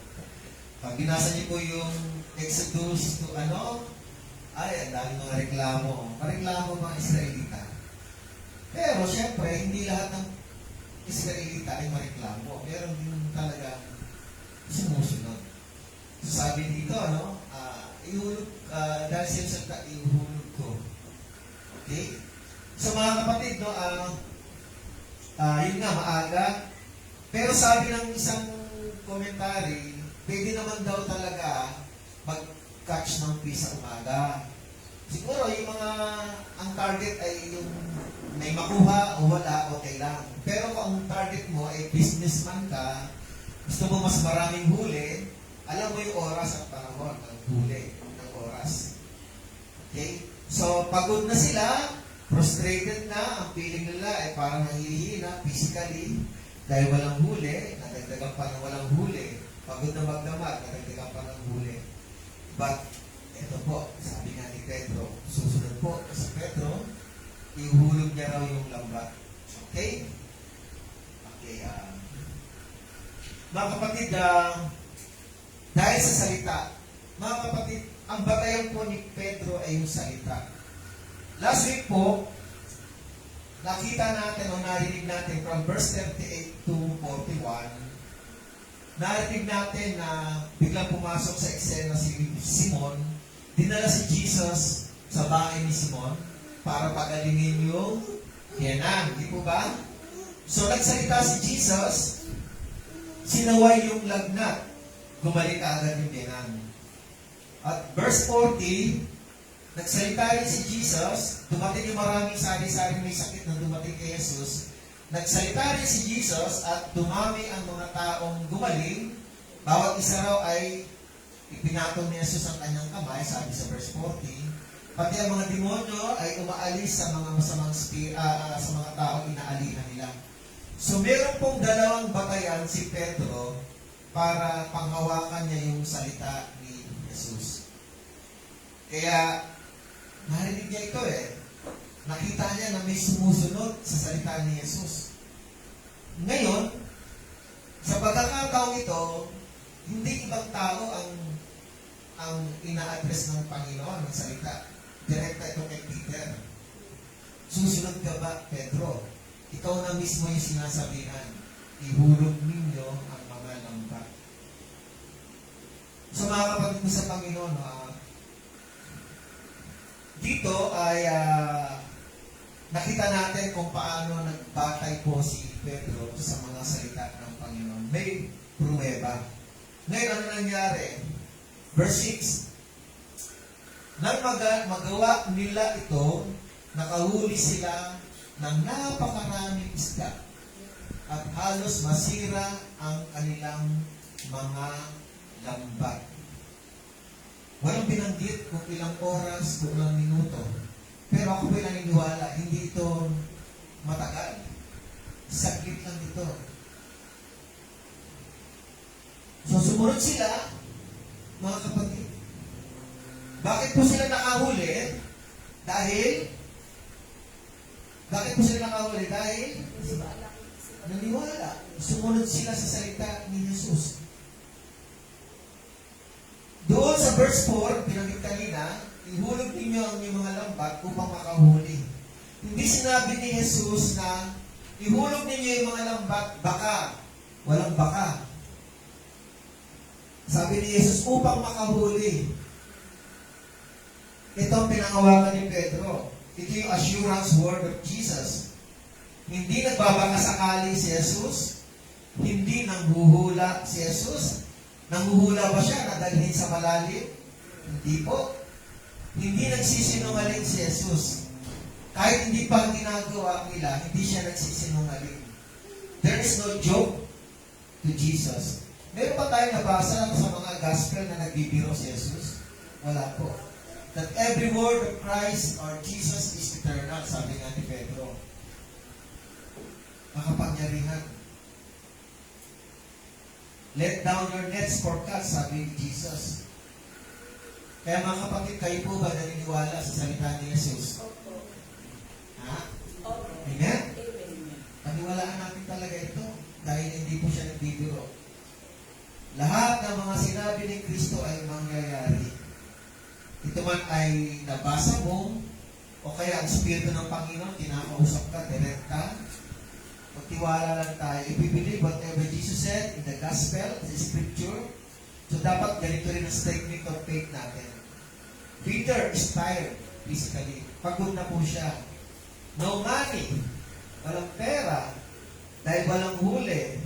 Pag binasa niyo po yung Exodus to ay, ang dami mga reklamo. Pareklamo mga Israelita. Pero, syempre, hindi lahat ng Israelita ay mareklamo. Meron din talaga sumusunod. So, sabi dito, ihulog, dahil siya salita, ihulog ko. Okay? So, mga kapatid, yun nga, maaga. Pero sabi ng isang komentary, pwede naman daw talaga mag-catch ng fish sa umaga. Siguro, ang target ay yung may makuha o wala, okay lang. Pero kung ang target mo ay businessman ka, gusto mo mas maraming huli, alam mo yung oras at panahon ng huli, ng oras. Okay? So, pagod na sila, frustrated na, ang feeling nila ay parang nangihina physically, dahil walang huli, nadagdagan pa ng walang huli, pagod na magdamag, nadagdagan pa ng huli. But, ito po, sabi nga ni Pedro, susunod po si Pedro, ihulog niya raw yung lambat. Okay? Okay, mga kapatid, dahil sa salita, mga kapatid, ang batayan po ni Pedro ay yung salita. Last week po, nakita natin o narinig natin from verse 38 to 41, narinig natin na biglang pumasok sa eksena si Simon, dinala si Jesus sa bahay ni Simon para pagalingin yung biyanan. Di po ba? So, nagsalita si Jesus, sinaway yung lagnat, gumalik agad yung biyanan. At verse 40, nagsalita rin si Jesus, dumating yung maraming sari-sari may sakit na dumating kay Jesus. Nagsalita rin si Jesus at dumami ang mga taong gumaling. Bawat isa raw ay ipinatong ni Jesus ang kanyang kamay, sabi sa verse 40. Pati ang mga demonyo ay umaalis sa mga masamang sa mga taong inaalina nila. So meron pong dalawang batayan si Pedro para panghawakan niya yung salita ni Jesus. Kaya narinig niya ito nakita niya na may sumusunod sa salita ni Jesus. Ngayon, sa pagkakataong ito, hindi ibang tao ang ina-address ng Panginoon ng salita. Direkta ito kay Peter. Susunod ka ba, Pedro? Ikaw na mismo yung sinasabihan. Ihulog ninyo ang mga lambat. So mga kapatid mo sa Panginoon, dito ay nakita natin kung paano nagbatay po si Pedro sa mga salita ng Panginoon. May pruweba. Ngayon, ano nangyari? Verse 6. Nang magawa nila ito, nakahuli sila ng napakaraming isda at halos masira ang kanilang mga lambat. Walang binanggit kung ilang oras, kung ilang minuto. Pero ako po'y naniniwala, hindi ito matagal. Saglit lang ito. So sumunod sila, mga kapatid. Bakit po sila nakahuli? Bakit po sila nakahuli? Dahil naniwala. Sumunod sila sa salita ni Jesus. Doon sa verse 4, binanggit kanina, ihulog ninyo ang inyong mga lambat upang makahuli. Hindi sinabi ni Jesus na ihulog ninyo yung mga lambat, baka. Walang baka. Sabi ni Jesus, upang makahuli. Ito ang pinangawakan ni Pedro. Ito yung assurance word of Jesus. Hindi nagbabakasakali si Jesus. Hindi nanghuhula si Jesus. Nanghuhula ba siya na dalhin sa malalim? Hindi po. Hindi nagsisinungaling si Jesus. Kahit hindi pa ginagawa nila, hindi siya nagsisinungaling. There is no joke to Jesus. Meron pa tayong nabasa sa mga gospel na nagbibiro si Jesus? Wala po. That every word of Christ or Jesus is eternal, sabi nga ni Pedro. Makapangyarihan. Let down your nets for catch, sabi ni Jesus. Kaya mga kapatid, kayo po ba naniniwala sa salita ni Jesus? Opo. Ha? Opo. Amen? Amen. Paniwalaan natin talaga ito dahil hindi po siya nagbibiro. Lahat ng mga sinabi ni Kristo ay mangyayari. Ito man ay nabasa mo o kaya ang Espiritu ng Panginoon, kinakausap ka, direkta. Magtiwala lang tayo. If we believe whatever Jesus said in the Gospel, the Scripture, so dapat ganito rin ang statement of faith natin. Peter is tired physically. Pagod na po siya. No money. Walang pera. Dahil walang huli.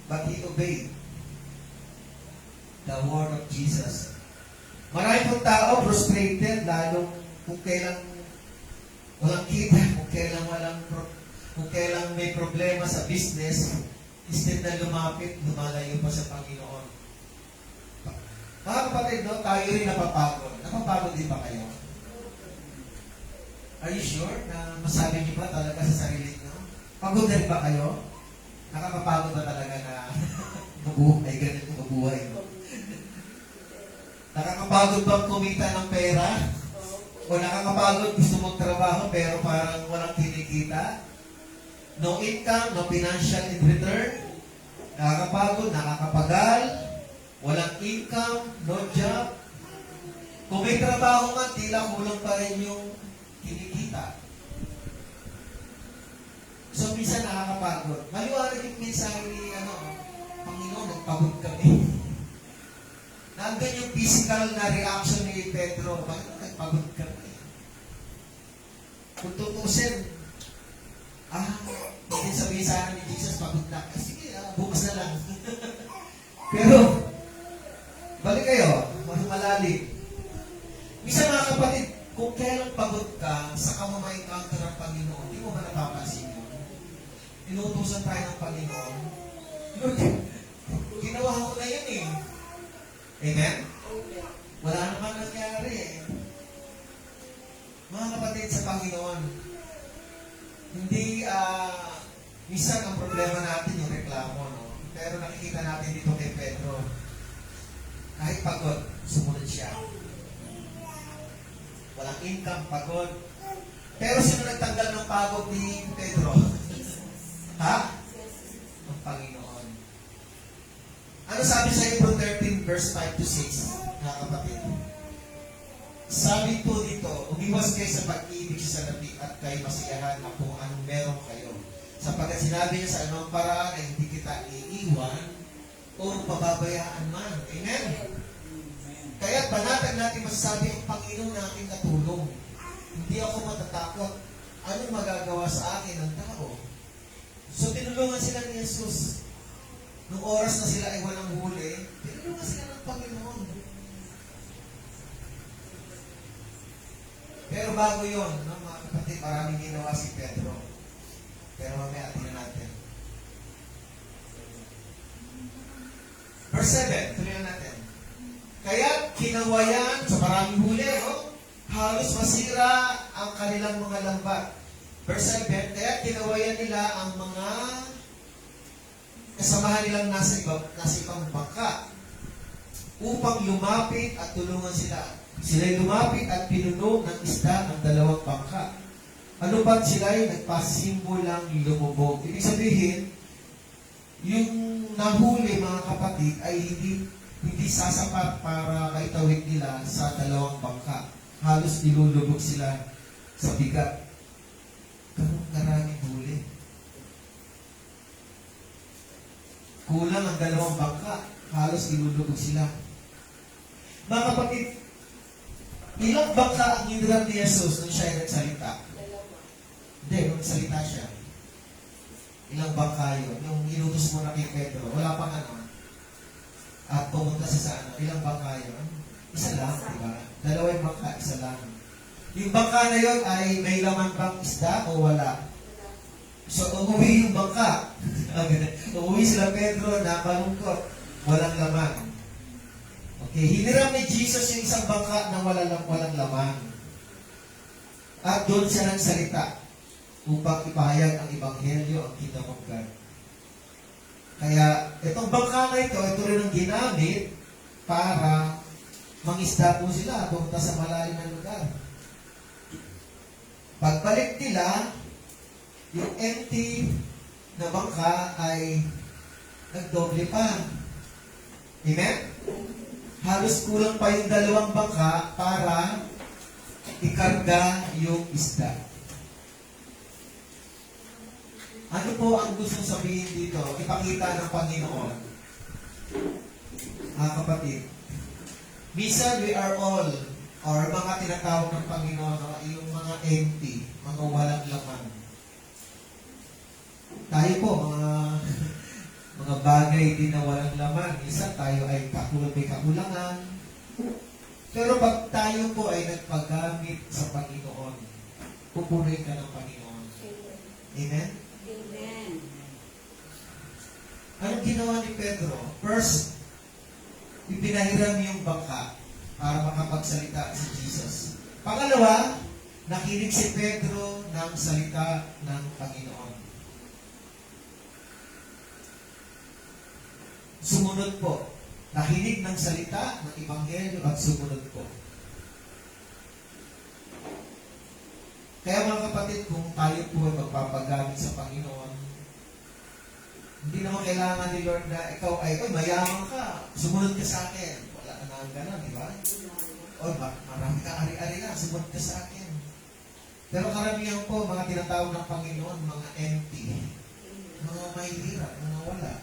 But he obeyed the word of Jesus. Marami pong tao frustrated, lalo kung kailang walang kita, kung kailang may problema sa business, instead na lumapit, lumalayo pa sa Panginoon. Mga kapatid, no, tayo rin napapagod. Napapagod din ba kayo? Are you sure na masabi niyo ba talaga sa sarili niyo? Pagod din ba kayo? Nakakapagod ba talaga na mabuhay, ganito mabuhay? No? Nakakapagod bang kumita ng pera? O nakakapagod gusto mong trabaho pero parang walang kinikita? No income, no financial in return? Nakakapagod, nakakapagal? Walang income, no job? Kung may trabaho nga, tila kulang pa rin yung kinikita. So, minsan nakakapagod. Maliwanag yung mensahe ni Panginoon, nagpagod kami. Nandun yung physical na reaction ni Pedro. Bakit nagpagod kami? Kung tutusin, hindi sabihin sana ni Jesus, pagod na. Sige, bukas na lang. Pero, balik kayo, mas malalim. Minsan mga kapatid, kung kailan pagod ka, saka mo ma-encounter ang Panginoon, di mo ba napapansin yun? Inuutusan tayo ng Panginoon. Lord, ginawa ko na yun eh. Amen? Wala naman nangyari eh. Mga kapatid sa Panginoon, hindi, minsan ang problema natin yung reklamo, no? Pero nakikita natin dito kay Pedro, kahit pagod, sumunod siya. Walang income, pagod. Pero sino nagtanggal ng pagod ni Pedro? Ha? Ang Panginoon. Ano sabi sa Hebrew 13, verse 5 to 6, mga kapatid? Sabi po dito, umiwas kayo sa pag-ibig sa salapi at kayo masiyahan na kung anong meron kayo. Sapagkat sinabi niya sa anong paraan ay hindi kita iiwan o pababayaan man. Amen? Kaya banatag natin masasabi ang Panginoon na aking katulong. Hindi ako matatakot. Anong magagawa sa akin ng tao? So tinulungan sila ni Jesus. Nung oras na sila ay walang huli, tinulungan sila ng Panginoon. Pero bago yun, no, mga kapatid, maraming ginawa si Pedro. Pero mamaya tingnan natin. Verse 7, tuloy natin. Kaya kinawayan sa maraming huli, no? Halos masira ang kanilang mga lambat. Verse 7, kaya kinawayan nila ang mga kasamahan nilang nasa ibang bangka upang lumapit at tulungan sila. Sila'y lumapit at pinuno ng isda ng dalawang bangka. Ano ba't sila'y nagpasimbolang lumubog? Ibig sabihin, yung nahuli mga kapatid ay hindi sasapat para kaitawid nila sa dalawang bangka. Halos nilulubog sila sa bigat. Ganun karaming huli. Kulang ang dalawang bangka. Halos nilulubog sila. Mga kapatid, Ilang bangka ang hiniram ni Jesus nung siya ay nagsalita? Dalawa. Hindi, nung nagsalita siya. Ilang bangka yun? Yung inutos mo na kay Pedro, wala pang ano. At pumunta siya sa ano, ilang bangka yun? Isa lang, di ba? Dalawa yung bangka, isa lang. Yung bangka na yun ay may laman bang isda o wala? So, umuwi yung bangka. Umuwi sila Pedro na malungkot. Walang laman. Okay, hiniram ni Jesus yung isang bangka na walang laman. At doon siya nagsalita upang ipahayag ang Ebanghelyo, ang Kingdom of God. Kaya, itong bangka na ito rin ang ginamit para mangisda po sila pumunta sa malalim na lugar. Pagbalik nila, yung empty na bangka ay nagdoble pa. Amen? Halos kulang pa yung dalawang bangka para ikarga yung isda. Ano po ang gusto sabihin dito? Ipakita ng Panginoon. Mga kapatid, minsan we are all, or mga tinatawag ng Panginoon, yung mga empty, mga walang laman. Tayo po, mga bagay din na walang laman. Minsan tayo ay may kakulangan. Pero pag tayo po ay nagpagamit sa Panginoon, pupunoy ka ng Panginoon. Amen? Amen. Anong ginawa ni Pedro? First, ipinahiram yung bangka para makapagsalita si Jesus. Pangalawa, nakinig si Pedro ng salita ng Panginoon. Sumunod po. Nakinig ng salita ng Ebanghelyo at sumunod po. Kaya mga kapatid, kung tayo po ay magpapagamit sa Panginoon, hindi naman kailangan ni Lord na ikaw ay, mayaman ka, sumunod ka sa akin. Wala na ang ganun, di ba? Marami ka ari-ari na, sumunod ka sa akin. Pero karamihan po, mga tinatawag ng Panginoon, mga empty, mga mahihirap, mga wala.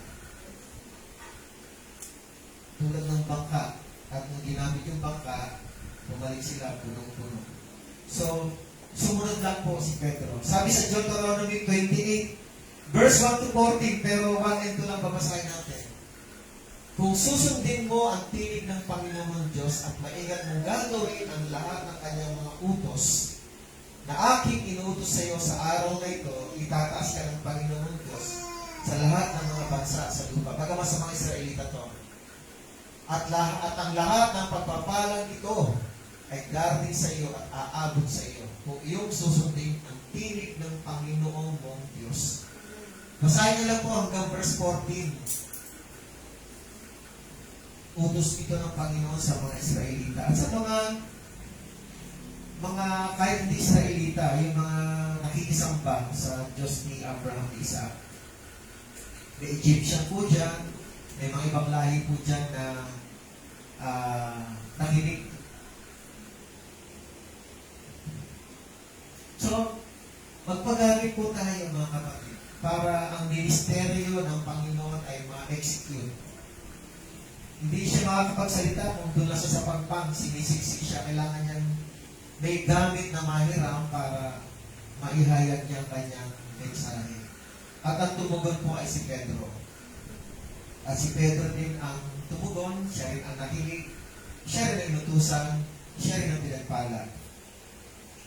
Tulad ng bangka, at nung ginamit yung bangka, bumalik sila punong-puno. So, sumunod lang po si Pedro. Sabi sa Deuteronomy 28, verse 1 to 14, pero 1 and 2 lang babasahin natin. Kung susundin mo ang tinig ng Panginoon Diyos at maingat mong gagawin ang lahat ng kanyang mga utos na aking inuutos sa iyo sa araw na ito, itataas ka ng Panginoon Diyos sa lahat ng mga bansa sa lupa. Bagaman sa mga Israelita to. At ang lahat ng pagpapalang ito ay darating sa iyo at aabot sa iyo kung iyong susundin ang tinig ng Panginoong mong Diyos. Basahin niyo lang po hanggang verse 14. Utos ito ng Panginoon sa mga Israelita. At sa mga kahit hindi Israelita, yung mga nakikisamba sa Diyos ni Abraham, Isaac. May Egyptian po dyan, may mga ibang lahi po dyan na nakinig. So, magpagamit po tayo mga kapatid para ang ministeryo ng Panginoon ay ma-execute. Hindi siya makakapagsalita kung doon lang siya sa pagpang, sinisiksik siya. Kailangan niyang may gamit na mahiram para maihayag niya ang kanyang mensahe. At ang tumugon po ay si Pedro. At si Pedro din ang tumugon, siya rin ang nakinig, siya rin ang inutusan, siya rin ang pinagpala.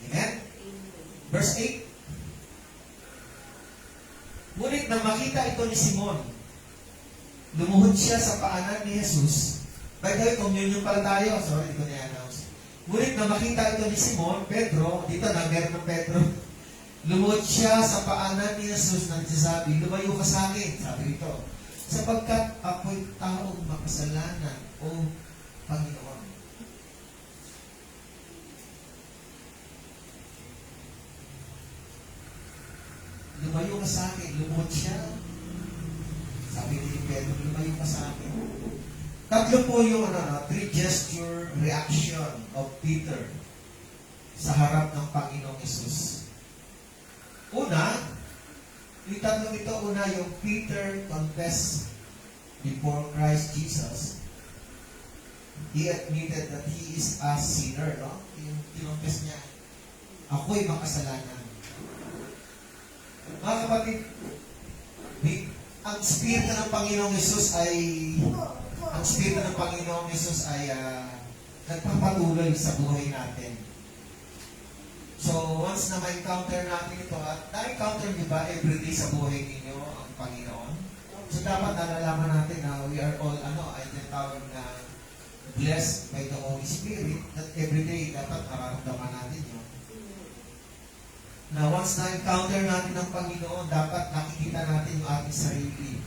Amen? Verse 8. Ngunit nang makita ito ni Simon, lumuhod siya sa paanan ni Jesus. By the way, communion pala tayo. Sorry, hindi ko na-announce. Ngunit nang makita ito ni Simon, Pedro, dito na, meron ng Pedro, lumuhod siya sa paanan ni Jesus na nagsasabi, lumayo ka sa akin, sabi rito, sapagkat ako'y taong makasalanan, o Panginoon. Lumayo ka sa akin, lumuhod siya. Sabi ni Pedro, lumayo ka sa akin. Tatlo po yung three gesture reaction of Peter sa harap ng Panginoong Jesus. Una, yung tatlong ito, una yung Peter confess before Christ Jesus. he admitted that he is a sinner, no? Yung kinonfess niya, ako'y makasalanan. Mga kapatid, ang Espiritu ng Panginoong Yesus ay nagpapatuloy sa buhay natin. So, once na ma-encounter natin ito, at na-encounter niyo ba everyday sa buhay ninyo ang Panginoon? So, dapat nalalaman natin na we are all, ay tinatawag na blessed by the Holy Spirit, that everyday dapat nararamdaman natin yun. Na once na-encounter natin ang Panginoon, dapat nakikita natin yung ating sarili.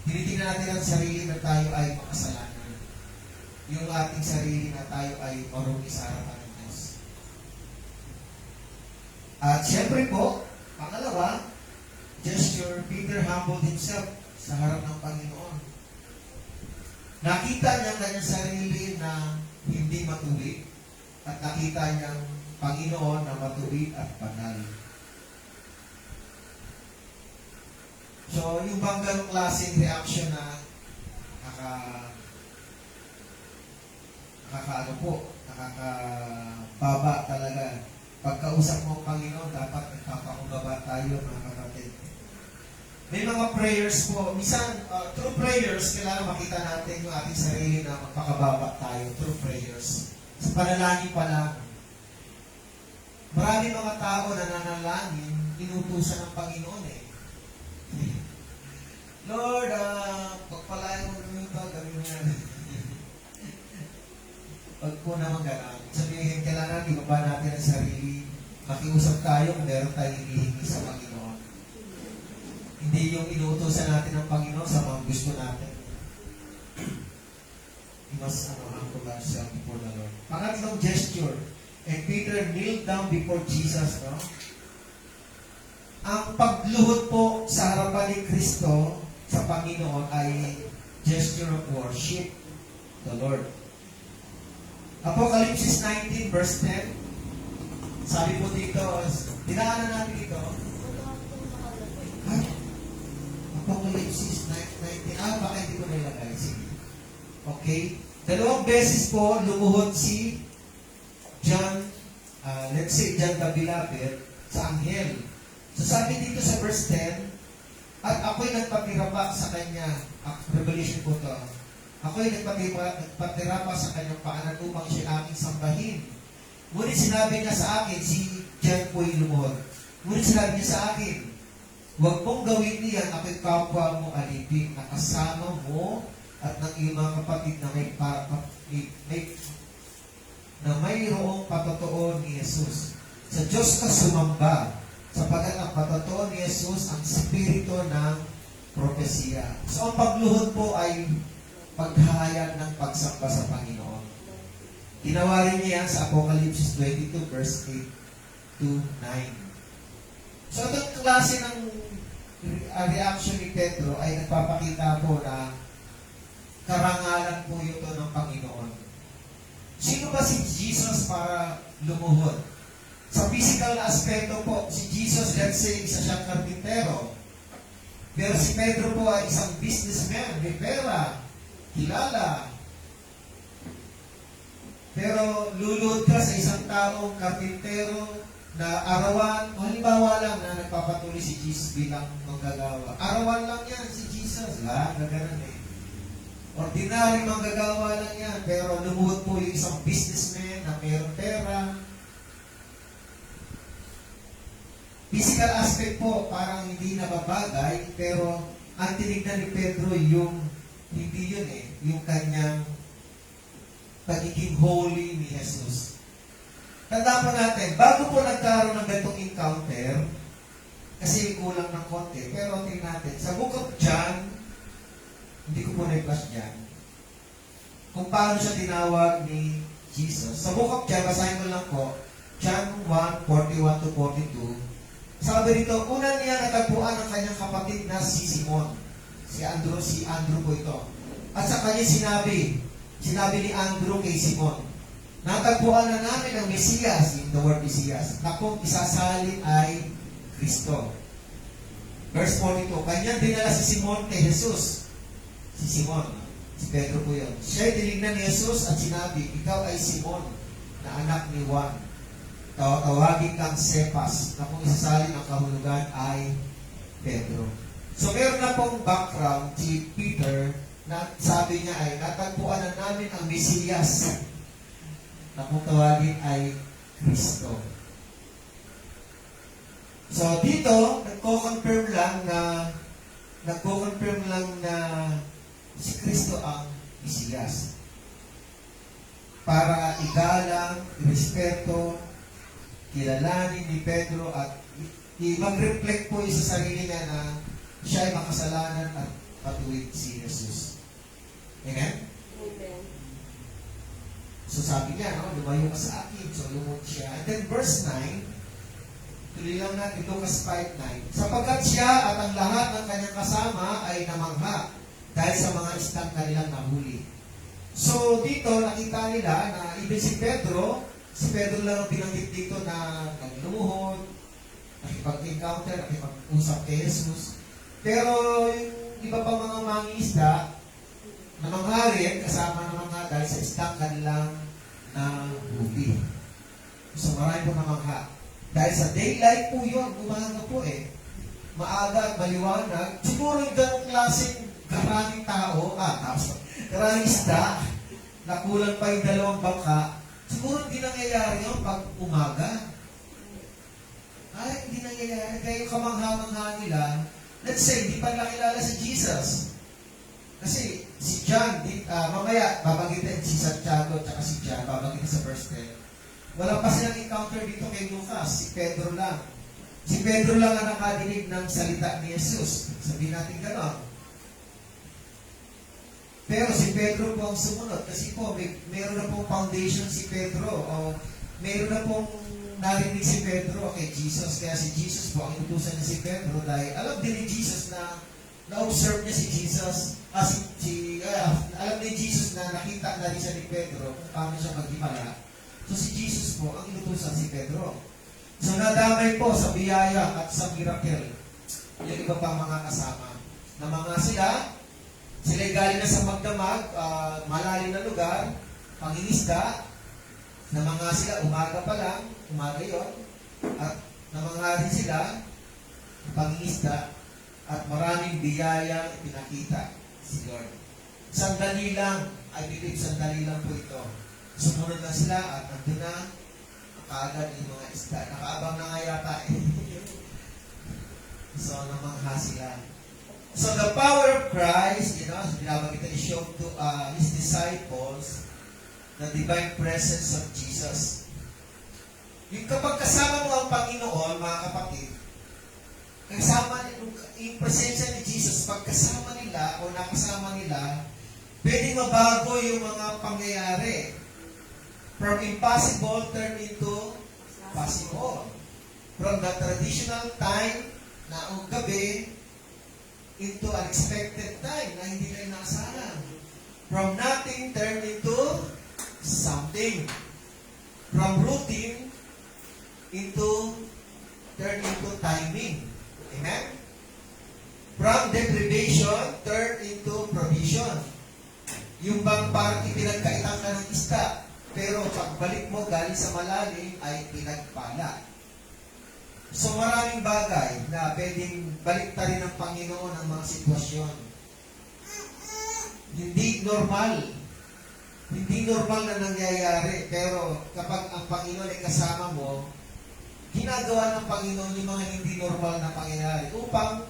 Tinitingnan natin ang sarili na tayo ay makasalanan. Yung ating sarili na tayo ay marunong sa harapan ng Diyos. At syempre po, pangalawa, gesture, Peter humbled himself sa harap ng Panginoon. Nakita niya ang kanyang sarili na hindi matuwid at nakita niyang Panginoon na matuwid at banal. So, yung bang ganong klaseng reaction na nakakababa talaga. Pagkausap mo ang Panginoon, dapat nagpapakumbaba tayo, mga kapatid. May mga prayers po. Minsan, through prayers, kailangan makita natin yung ating sarili na magpakababa tayo through prayers. Sa panalangin pa lang. Maraming mga tao na nanalangin, inutusan ng Panginoon eh. Lord, pagpalain mo naman ito, gawin mo yan. Pag po naman gano'n, sabihin, kailangan ibaba natin ang sarili, makiusap tayo kung meron tayong hinihingi sa Panginoon. Hindi yung inuutosan natin ng Panginoon sa mga gusto natin. We must humble ourselves before the Lord. Pangatlong gesture, and Peter kneeled down before Jesus, no? Ang pagluhod po sa harapan ni Kristo sa Panginoon ay gesture of worship the Lord. Apocalypse 19 verse 10. Sabi po dito, dinaanan natin ito. Apocalypse 19. Baka hindi ko nilagay. Sige. Okay. 2 beses po lumuhod si John, let's say John the Beloved, sa anghel. So sabi dito sa verse 10, at ako'y nagpatira pa sa kanya, Revelation po to, ako'y nagpatira pa sa kanyang paanan upang siya aking sambahin. Ngunit sinabi niya sa akin, si John po'y lumuhod. Ngunit sinabi niya sa akin, huwag mong gawin niyan, ako'y kapwa mo alipin, na kasama mo at ng iyong mga kapatid na na mayroong patotoo ni Jesus. Sa Diyos ka sumamba, sapagkat ang patotoo ni Jesus ang spirito ng propesya. So, ang pagluhod po ay paghayag ng pagsamba sa Panginoon. Ginawa rin niya yan sa Apocalypse 22 verse 8 to 9. So, itong klase ng reaction ni Pedro ay nagpapakita po na karangalan po ito ng Panginoon. Sino ba si Jesus para lumuhod? Sa physical na aspeto po, si Jesus, let's say, isa siyang karpintero. Pero si Pedro po ay isang businessman, may pera, kilala. Pero luluhod ka sa isang taong karpintero na arawan, halimbawa lang na nagpapatuloy si Jesus bilang manggagawa. Arawan lang yan si Jesus. Gaganan eh. Ordinary manggagawa lang yan. Pero lumuhod po yung isang businessman na mayroong pera. Physical aspect po, parang hindi nababagay, pero ang tinignan ni Pedro yung, hindi yun eh, yung kanyang pagiging holy ni Jesus. Tandaan po natin, bago po nagkaroon ng ganitong encounter, kasi kulang ng konti, pero tingnan natin, sa Book of John, hindi ko po na-flash dyan, kung paano siya tinawag ni Jesus. Sa Book of John, basahin ko lang po, John 1:41 to 42, sabi rito, una niya natagpuan ang kanyang kapatid na si Simon. Si Andrew po ito. At sa kanya sinabi ni Andrew kay Simon, natagpuan na namin ang Mesiyas, in the word Mesiyas, na kung isasalin ay Kristo. Verse 42, kanya dinala si Simon kay Jesus. Si Simon. Si Pedro po yun. Siya'y tinignan ni Jesus at sinabi, ikaw ay Simon, na anak ni Juan. Tawagin kang Cephas, na kung isasalin ang kahulugan ay Pedro. So meron na pong background si Peter na sabi niya ay natagpuan na namin ang Mesiyas na kung tawagin ay Kristo. So dito, nagko-confirm lang na si Kristo ang Mesiyas. Para igalang, respeto, kilalanin ni Pedro at mag-reflect po sa sarili niya na siya ay makasalanan at patuwid si Jesus. Amen? Amen. So sabi niya, no, lumayo ka sa akin. So lumod siya. And then verse 9, tuloy lang natin Lucas 5:9. Sapagkat siya at ang lahat ng kanyang kasama ay namangha dahil sa mga istang kanilang nahuli. So dito nakita nila na even si Pedro lang ang binanggit dito na naglumuhod, nakipag-encounter, nakipag-usap kay Jesus. Pero yung iba pa mga mangingisda, namangha rin, kasama namangha dahil sa istang kanilang nahuli. So marami po namangha. Dahil sa daylight po yun, umaga po maaga at maliwanag, siguro yung ganong klaseng karaming tao, karaming isda, na kulang pa yung 2 bangka, siguro hindi nangyayari yun pag umaga. Hindi nangyayari. Kaya yung kamangha-mangha nila, let's say, hindi pa nakilala si Jesus. Kasi si John, mamaya, babanggitin si Santiago at si John, babanggitin sa verse 10. Wala pa silang encounter dito kay Lucas, si Pedro lang. Si Pedro lang ang nakadinig ng salita ni Jesus. Sabihin natin gano'n. Pero si Pedro po ang sumunod kasi po meron na pong foundation si Pedro o meron na pong narinig si Pedro kay Jesus. Kaya si Jesus po ang inutusan niya si Pedro dahil alam din ni Jesus na na-observe niya si Jesus. Alam ni Jesus na nakita na rin siya ni Pedro kung paano siya maghimala. So si Jesus po ang inutusan si Pedro. So nadamay po sa biyaya at sa miracle yung iba pang mga kasama. Na mga sila'y galing na sa magdamag, malalim na lugar, pangingisda, na mga sila umaga pa lang, umaga yon, at namangha rin sila, pangingisda, at maraming biyayang pinakita si Lord. Sandali lang, I believe sandali lang po ito. Sumunod na sila at nandun na kaagad yung mga isda. Nakaabang na nga yata So, namangha sila. So, the power of Christ, binabagit na i-show to His disciples the divine presence of Jesus. Yung kapag kasama mo ang Panginoon, mga kapatid, kasama yung presensya ni Jesus, pagkasama nila o nakasama nila, pwedeng mabago yung mga pangyayari. From impossible, turn into possible. From the traditional time na gabi, into unexpected time na hindi kayo nakasalang. From nothing, turn into something. From routine, turn into timing. Amen? From deprivation, turn into provision. Yung bang parang ipinagkaitan ka ng isda, pero pagbalik mo galing sa malalim ay pinagpala. So maraming bagay na pwedeng baliktarin ng Panginoon ang mga sitwasyon. Hindi normal na nangyayari. Pero kapag ang Panginoon ay kasama mo, ginagawa ng Panginoon yung mga hindi normal na pangyayari upang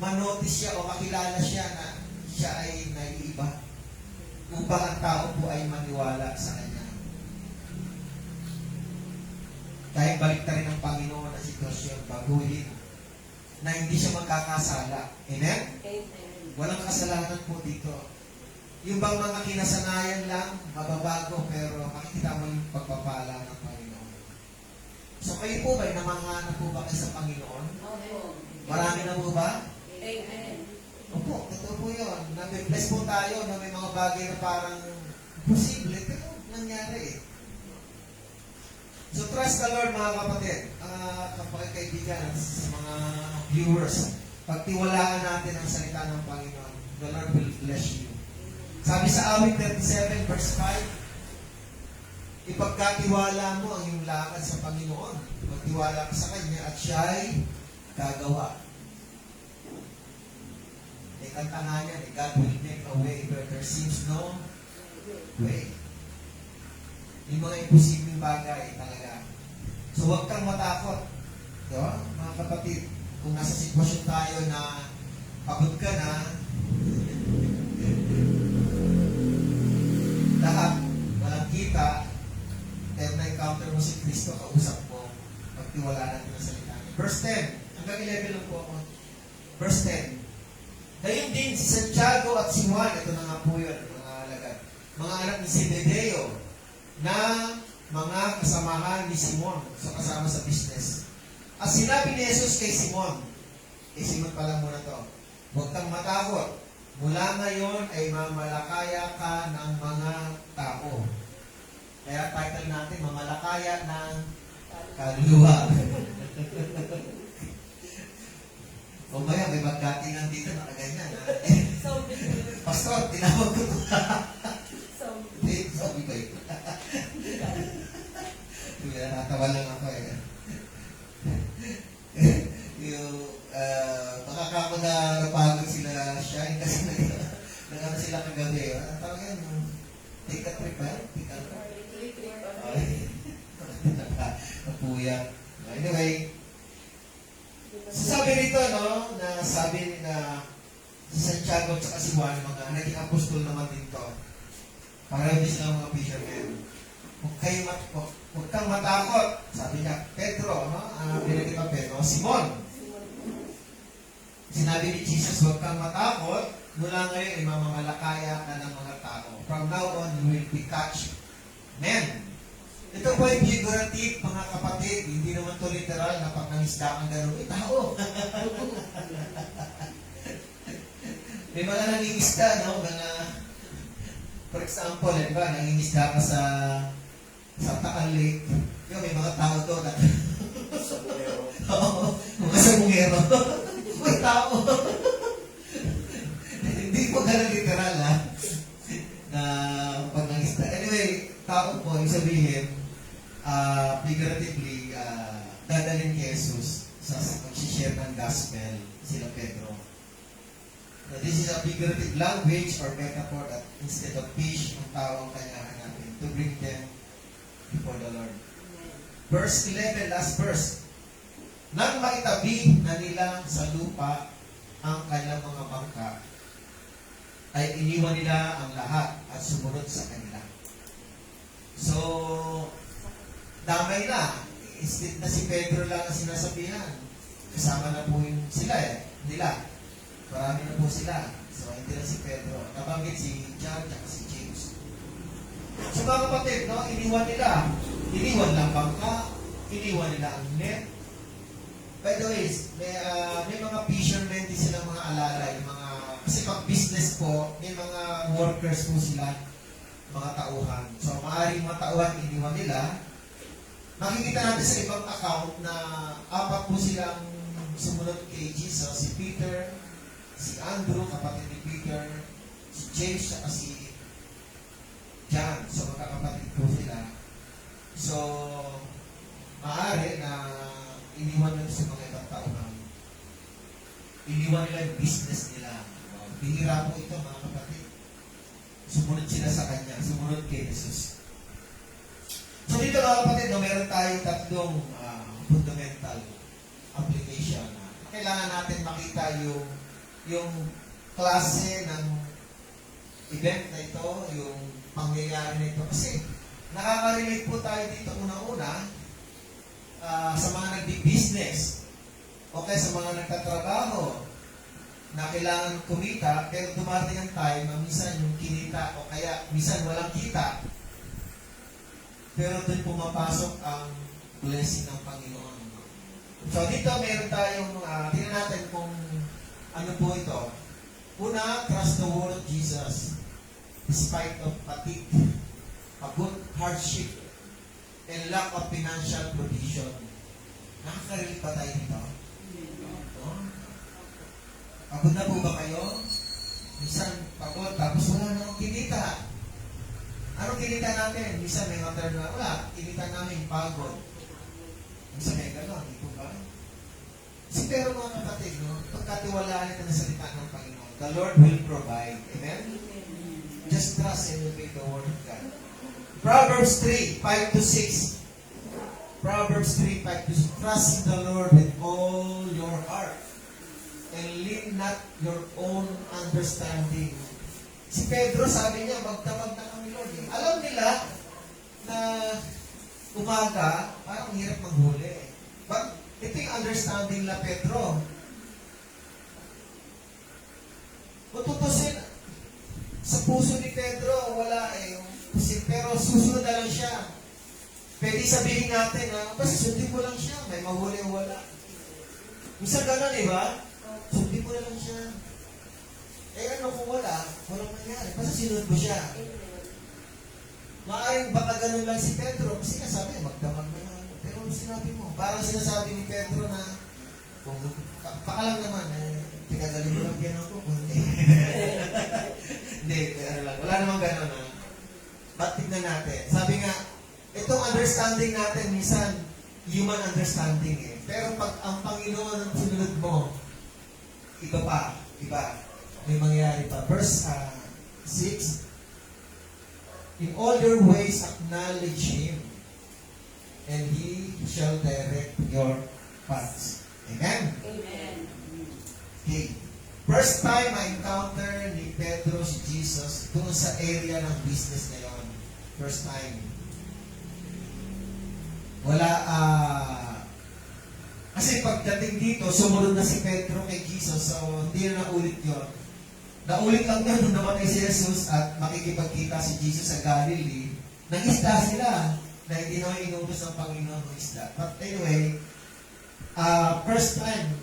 manotice siya o makilala siya na siya ay naiiba. Upang ang tao po ay maniwala sa Kanya. Dahil baliktarin ng Panginoon ang sitwasyon, baguhin, na hindi siya magkakasala. Amen? Amen. Walang kasalanan po dito. Yung bang mga kinasanayan lang, mababago, pero makikita mo yung pagpapala ng Panginoon. So kayo po ba, namangha na po ba kayo sa Panginoon? Opo. Marami na po ba? Amen. Opo, totoo po yun. Nabibless po tayo na may mga bagay na parang posible, pero nangyari So trust the Lord, mga kapatid, kapag kaibigan, sa mga viewers, pagtiwalaan natin ang salita ng Panginoon, the Lord will bless you. Sabi sa awit 37 verse 5, ipagkatiwala mo ang iyong lakad sa Panginoon. Magtiwala ka sa Kanya at siya'y gagawa. May kanta nga niyan, God will make a way where there seems no way. Yung mga imposibleng bagay talaga. So huwag kang matakot. Diba? Mga kapatid, kung nasa sitwasyon tayo na pagod ka na, lahat, walang kita, pero na-encounter mo si Kristo, kausap mo, magtiwala natin ang salita niya. Verse 10, hanggang 11 lang po ako. Verse 10, gayon din si Santiago at si Juan, ito na nga po yun, mga alagad, mga anak ni Zebedeo, na mga kasamahan ni Simon, so kasama sa business. At sinabi ni Jesus kay Simon pala muna to, huwag kang matakot, mula ngayon ay mamalakaya ka ng mga tao. Kaya title natin, mamalakaya ng kaluluwa. O maya, may magkatingan dito na ganyan. Pastor, tinawag ko ito. Sabi ko ito. Natawa lang ako eh. Baka ako na napagod sila siya kasi nag-ano sila kagabi. Tawag yan, take a trip ba? Take a trip. Napuya. Anyway, sabi rito, no, na sabi na si Santiago at si Juan, mga naging apostol naman dito. Pareho lang mga fishermen. Huwag kang matakot. Sabi niya, Pedro, no? Pinagin pa Pedro, Simon. Sinabi ni Jesus, huwag kang matakot. Mula ngayon ay mamamalakaya ka ng mga tao. From now on, you will be catch men. Ito po ay figurative, mga kapatid. Hindi naman to literal na pag nangisda kang gano'n, tao. May mga nangingisda, no? Mga, for example, diba, nangingisda ka sa Taal Lake. Yung may mga tao doon. Oo, mga sabungero. May tao. Hindi po ganun literal, ha? Na pag nangisda. Anyway, tao po, yung sabihin, figuratively, dadalhin kay Jesus sa pag-share ng gospel, sila Pedro. This is a figurative language or metaphor that instead of fish, ang tao ang kanya hanapin to bring them before the Lord. Verse 11, last verse. Nang maitabi na nila sa lupa ang kanilang mga bangka, ay iniwan nila ang lahat at sumunod sa kanila. So, damay na. Instead na si Pedro lang ang sinasabihan. Kasama na po yung sila nila. Marami na po sila. So, hindi na si Pedro. Nabanggit si John at si James. So, mga kapatid, no, iniwan nila. Iniwan lang bangka. Iniwan nila ang net. By the way, may mga fishermen din silang mga alalay. Kasi pag business po, may mga workers po sila, mga tauhan. So, maaaring mga tauhan iniwan nila. Makikita natin sa ibang account na apat po silang sumunod kay Jesus. Si Peter, si Andrew, kapatid ni Peter, si James, at si John. So, magkakapatid po sila. So, maaari na iniwan nila sa mga ibang tauhan. Iniwan nila yung business nila. Bihira po ito, mga kapatid. Sumunod sila sa Kanya. Sumunod kay Jesus. So dito, mga kapatid, no, meron tayong tatlong fundamental application. Kailangan natin makita yung klase ng event na ito, yung pangyayari na ito. Kasi nakaka-relate po tayo dito unang-una sa mga nagbi-business o kaya sa mga nagtatrabaho na kailangan kumita, pero dumating ang time na minsan yung kinita o kaya minsan walang kita, pero doon pumapasok ang blessing ng Panginoon. So dito meron tayong, tingnan natin kung ano po ito. Una, trust the word of Jesus despite of fatigue, pagod, hardship, and lack of financial provision. Nakaka-relate pa tayo dito? Pagod na po ba kayo? Minsan pagod, tapos wala namang kinita. Anong kinita natin? Minsan may mga term na, wala, kinita namin pagod. Minsan may gano'n, hindi po ba? Kasi pero mga kapatid, no, pagkatiwalaan natin ang salita ng Panginoon, the Lord will provide. Amen? Just trust and obey the word of God. Proverbs 3, 5 to 6. Proverbs 3, 5 to 6. Trust in the Lord with all your heart and lean not your own understanding. Si Pedro, sabi niya, magdamag na kami, Lord. Alam nila na umaga, parang hirap manghuli. But ito yung understanding na Pedro. Kung tutusin, sa puso ni Pedro, wala eh. Pero susunod na lang siya. Pwede sabihin natin na, basta sundin mo lang siya, may mahuli o wala. Minsan gano'n, di ba? Sundin mo na lang siya. Eh ano kung wala, walang nangyari. Basta sinunod mo siya. Maaaring baka gano'n lang si Pedro, kasi nasabi, magdamag na lang. Pero sinabi mo, parang sinasabi ni Pedro na, kung pakalang naman, tigagaling mo lang yan ako. Hindi, ano lang, wala namang gano'n na. Ba't tignan natin? Sabi nga, itong understanding natin, minsan, human understanding eh. Pero pag ang Panginoon ang sinunod mo, iba pa, iba. May mangyayari pa. Verse 6, in all your ways acknowledge Him, and He shall direct your paths. Amen? Amen. Okay. First time I encounter ni Pedro si Jesus doon sa area ng business na yun. First time. Wala, kasi pagdating dito, sumunod na si Pedro kay Jesus, so hindi na naulit yun. Naulit lang yun nung namatay si Jesus at makikipagkita si Jesus sa Galilee. Nag-isda sila na hindi naman inutos ng Panginoon ng isda. But anyway, first time,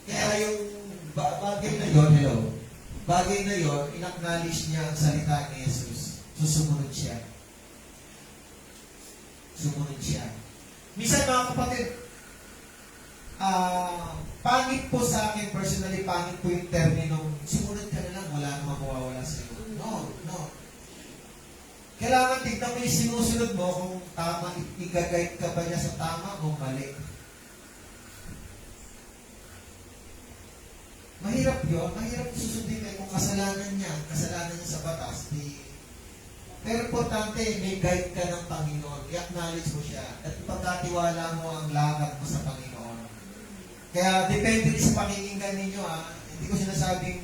kaya yung bagay na yun, bagay na yun, in-acknowledge niya ang salita ni Jesus. Susumunod siya. Sumunod siya. Minsan mga kapatid, pangit po sa akin, personally, pangit po yung terminong, sumunod ka na lang, wala namang mawawala sa iyo. No. Kailangan tignan mo yung sinusunod mo kung tama, i-guide ka ba niya sa tama o mali. Mahirap yun. Mahirap susundin kayo kung kasalanan niya sa batas. Pero importante, may guide ka ng Panginoon. I-acknowledge mo siya. At ipagkatiwala mo ang lakad mo sa Panginoon. Kaya depende rin sa pakikinggan ninyo. Hindi ko sinasabing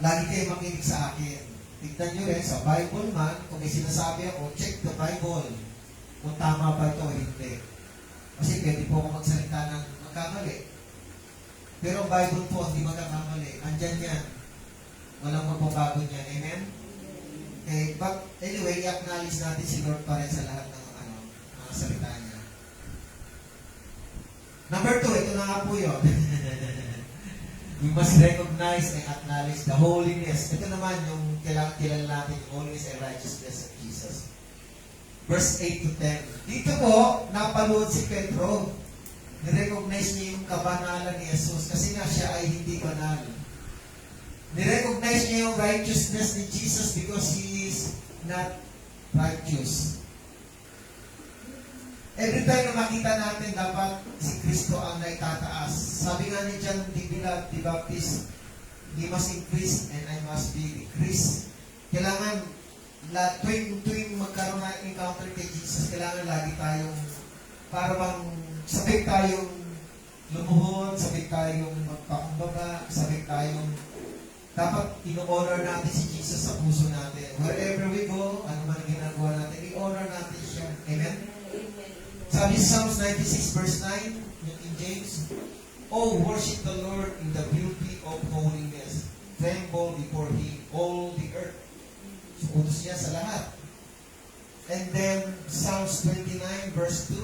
lagi kayo makinig sa akin. Tignan nyo rin sa Bible man, kung may sinasabi ako, check the Bible. Kung tama ba ito o hindi. Kasi pwede po ako magsalita ng magkamali. Pero ang Bible po, hindi magkakamali. Andyan yan. Walang magbabago niyan. Amen? Okay, but anyway, i-acknowledge natin si Lord pa rin sa lahat ng mga salita niya. Number 2, ito na nga po yun. We must recognize and acknowledge the holiness. Ito naman yung kailangan kilala natin, yung holiness and righteousness of Jesus. Verse 8 to 10. Dito po, napanood si Pedro. Nirecognize niya yung kabanalan ni Jesus kasi nga siya ay hindi banal. Nirecognize niya yung righteousness ni Jesus because He is not righteous. Every time na makita natin, dapat si Kristo ang naitataas. Sabi nga ni John the Baptist, He must increase and I must be decrease. Kailangan, tuwing magkaroon na encounter kay Jesus, kailangan lagi tayong, para bang sabik tayong lumuhod, sabik tayong magpakumbaba, sabik tayong dapat ino-honor natin si Jesus sa puso natin. Wherever we go, ano man ginagawa natin, i-honor natin siya. Amen? Sabi sa Psalms 96 verse 9, yung King James, oh, worship the Lord in the beauty of holiness. Tremble before Him, all the earth. So, utos niya sa lahat. And then, Psalms 29 verse 2,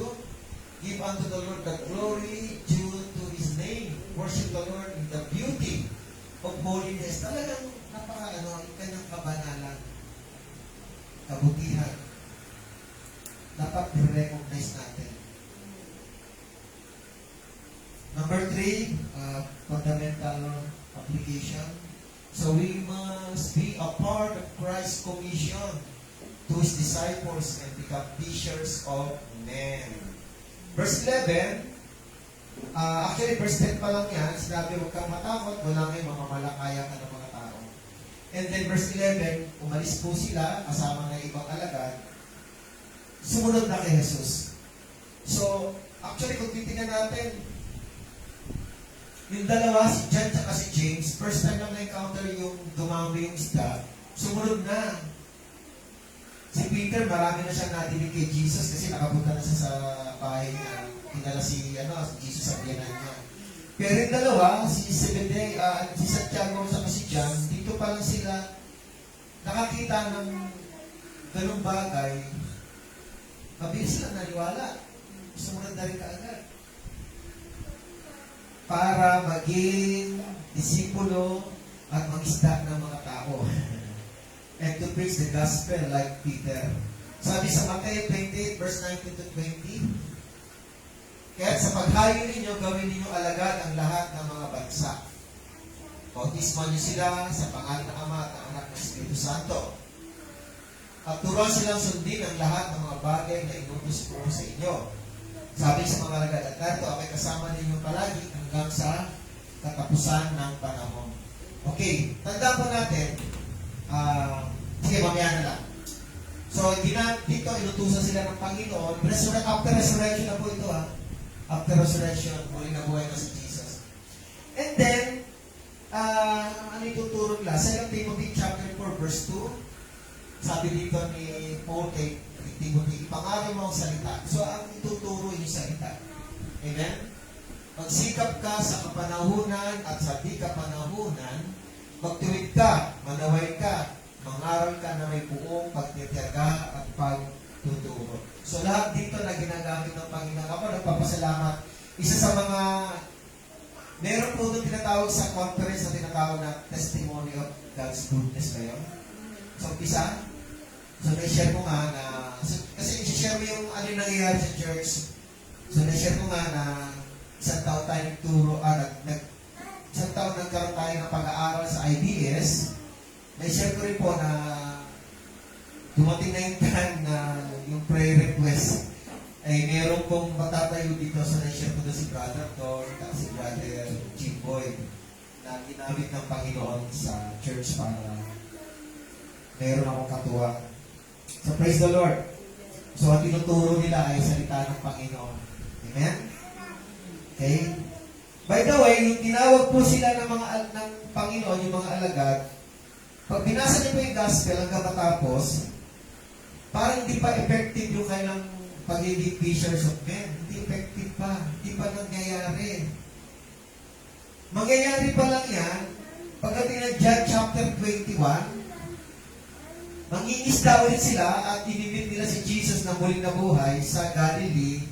give unto the Lord the glory due to His name. Worship the Lord in the beauty of holiness. Talagang yung kanyang kabanalan, kabutihan. Dapat i-recognize natin. Number 3, fundamental application. So we must be a part of Christ's commission to His disciples and become fishers of men. Verse 11, actually verse 10 pa lang yan, sinabi huwag kang matakot, wala kang mamamalakaya ka ng mga tao. And then verse 11, umalis po sila kasama ng ibang alagad, sumunod na kay Jesus. So, actually kung titingnan natin, yung dalawa, si John at si James, first time lang na-encounter yung dumami yung isda, sumunod na. Si Peter, marami na siyang nadinig kay Jesus kasi nakapunta na siya sa bahay niya. Pinala si Jesus sa biyanan niya. Pero yung dalawa, si Santiago at si John, dito pa lang sila nakakita ng ganung bagay, mabilis sila naniwala. Sumunod na rin kaagad. Para maging disipulo at mag-isda ng mga tao. And to preach the gospel like Peter. Sabi sa Matthew 28, verse 19 to 20, kaya sa paghayo ninyo, gawin ninyo alagad ang lahat ng mga bansa. Bautisman niyo sila sa pangalan ng Ama at ng Anak ng Espiritu Santo. At turuan silang sundin ang lahat ng mga bagay na inutos ko sa inyo. Sabi sa mga alagad, at narito ako'y kasama ninyo palagi hanggang sa katapusan ng panahon. Okay, tanda po natin, sige, mamaya na lang. So, dito inutusan sila ng Panginoon. After resurrection na po ito, after resurrection, muli na buhay na si Jesus. And then, ano ituturo nila? 2 Timothy chapter 4, verse 2. Sabi dito ni Paul kay Timothy, ipangaral mo ang salita. So, ang ituturo yung salita. Amen? Magsikap ka sa kapanahunan at sa di kapanahunan, magtuwid ka, manaway ka, mangaral ka na may buong pagtitiyaga at pagtuturo. So, lahat dito na ginagamit ng Panginoon. Ako nagpapasalamat. Isa sa mga, meron po doon tinatawag sa conference na tinatawag na Testimony of God's Goodness kayo. So, isa, so, na-share ko nga na, kasi i-share mo yung ano yung nangyayari sa church. So, na-share ko nga na isang taon tayo nagturo, isang taon nagkaroon tayo ng pag-aaral sa IBS. Na-share ko rin po na dumating na yung time na yung prayer request ay meron pong matatayo dito. So, na-share ko doon si Brother Thor, si Brother Jimboy na ginamit ng Panginoon sa church para meron akong katuwang. So, praise the Lord. So, ang tinuturo nila ay salita ng Panginoon. Amen? Okay? By the way, yung tinawag po sila ng Panginoon, yung mga alagad, pag binasa niyo po yung gospel hanggang matapos, parang hindi pa effective yung kailang pagiging fishers of men. Hindi effective pa. Hindi pa nangyayari. Mangyayari pa lang yan, pagdating ng John chapter 21, mangingisda ulit sila at inibit nila si Jesus na muling nabuhay sa Galilee.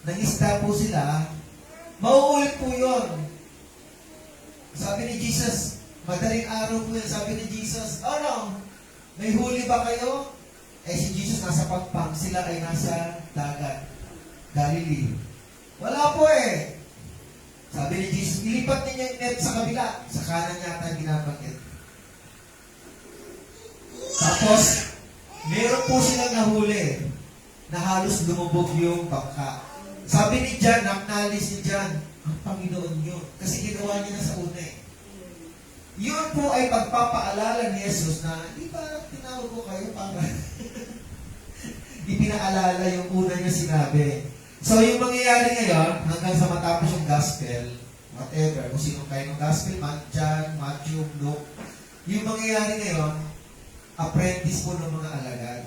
Nangisda po sila. Mauulit po yun. Sabi ni Jesus, madaling araw po yan. Sabi ni Jesus, oh no, may huli ba kayo? Eh si Jesus nasa pagpang, sila ay nasa dagat. Galilee. Wala po eh. Sabi ni Jesus, ilipat niya yung net sa kabila. Sa kanan yata ginabagit. Tapos, meron po silang nahuli na halos lumubog yung bangka. Sabi ni John, acknowledge ni John, ang Panginoon yun. Kasi ginawa niya na sa una eh. Yun po ay pagpapaalala ni Jesus na, di ba tinawag ko kayo para ipinaalala yung una niya sinabi. So, yung mangyayari ngayon, hanggang sa matapos yung gospel, whatever, kung sino kayo ng gospel, John, Matthew, Luke, yung mangyayari ngayon, apprentice po ng mga alagad.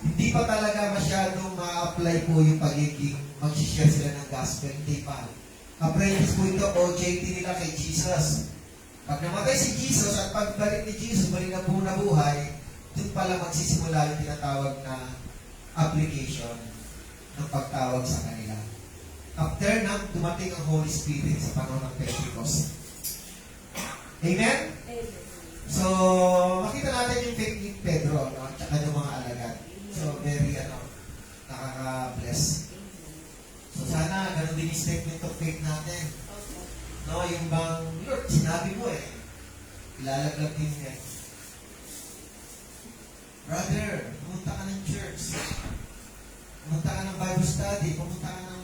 Hindi pa talaga masyadong ma-apply po yung pagiging mag-share sila ng gospel. Hindi pa. Apprentice po ito, OJT nila kay Jesus. Pag namatay si Jesus at pagbalik ni Jesus, balik na buong nabuhay, doon pala magsisimula yung tinatawag na application ng pagtawag sa kanila. After na, dumating ang Holy Spirit sa panahon ng Pentecost. Amen? So, makita natin yung faith ni Pedro, no? Tsaka yung mga alagad. So, very, nakaka-bless. So, sana, ganun din yung statement of faith natin. No, yung bang, Lord, sinabi mo eh. Ilalaglag din niya. Brother, pumunta ka ng church. Pumunta ka ng Bible study. Pumunta ka ng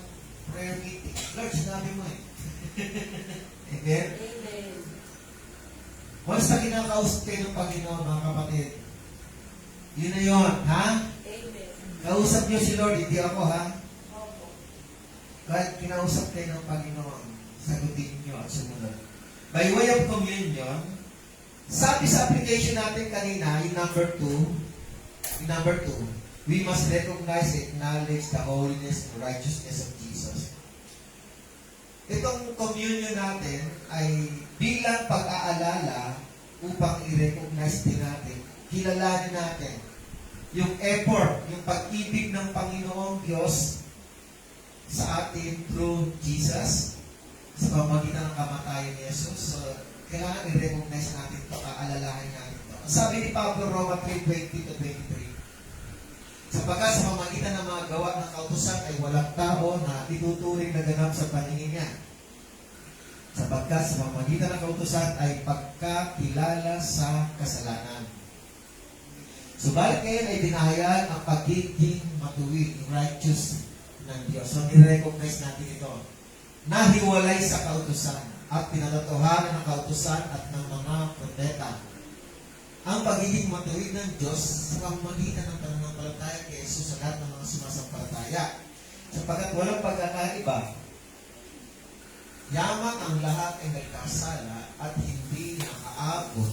prayer meeting. Lord, sinabi mo eh. Amen? Amen. Once na kinakausap kayo ng Panginoon, mga kapatid, yun na yun, ha? Amen. Kausap niyo si Lord, hindi ako, ha? Opo. Kahit kinausap kayo ng Panginoon, sagutin niyo at sumunod. By way of communion, sabi sa application natin kanina, yung number two, we must recognize and acknowledge the holiness and righteousness of Jesus. Itong communion natin ay bilang pag-aalala upang i-recognize din natin, kilalanin natin yung effort, yung pag-ibig ng Panginoong Diyos sa atin through Jesus sa pamamagitan ng kamatayan ni Jesus. So, kailangan i-recognize natin ito, aalalahin natin ito. Sabi ni Pablo, Roma 3:20-23, sapagkat sa pamamagitan ng mga gawa ng kautusan ay walang tao na ituturing na ganap sa paningin niya. Sapagkat sa pamamagitan ng kautusan ay pagkakilala sa kasalanan. Subalit ngayon ay dinahayag ang pagiging matuwid, righteous ng Diyos. So, i-recognize natin ito. Nahiwalay sa kautusan at pinatotohanan ng kautusan at ng mga propeta. Ang pagiging matuwid ng Diyos sa pamamagitan ng pananampalataya kay Jesus sa lahat ng mga sumasampalataya. Sapagkat walang pagkakaiba, yaman ang lahat ay nagkasala at hindi nakaabot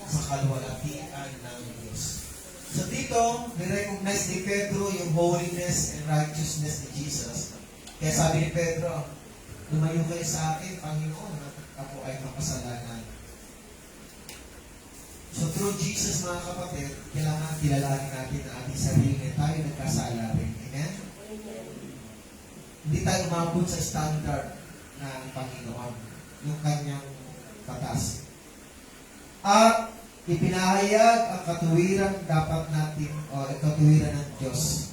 sa kaluwalhatian ng Diyos. So dito, ni-recognize ni Pedro yung holiness and righteousness ni Jesus. Kaya sabi ni Pedro, lumayo kayo sa akin, Panginoon, at ako ay makasalanan. So through Jesus, mga kapatid, kailangan kilalanin natin na ating sarili na tayo nagkasala rin. Amen? Hindi tayo umabot sa standard ng Panginoon, yung kanyang batas. At ipinahayag ang katuwiran dapat natin o katuwiran ng Diyos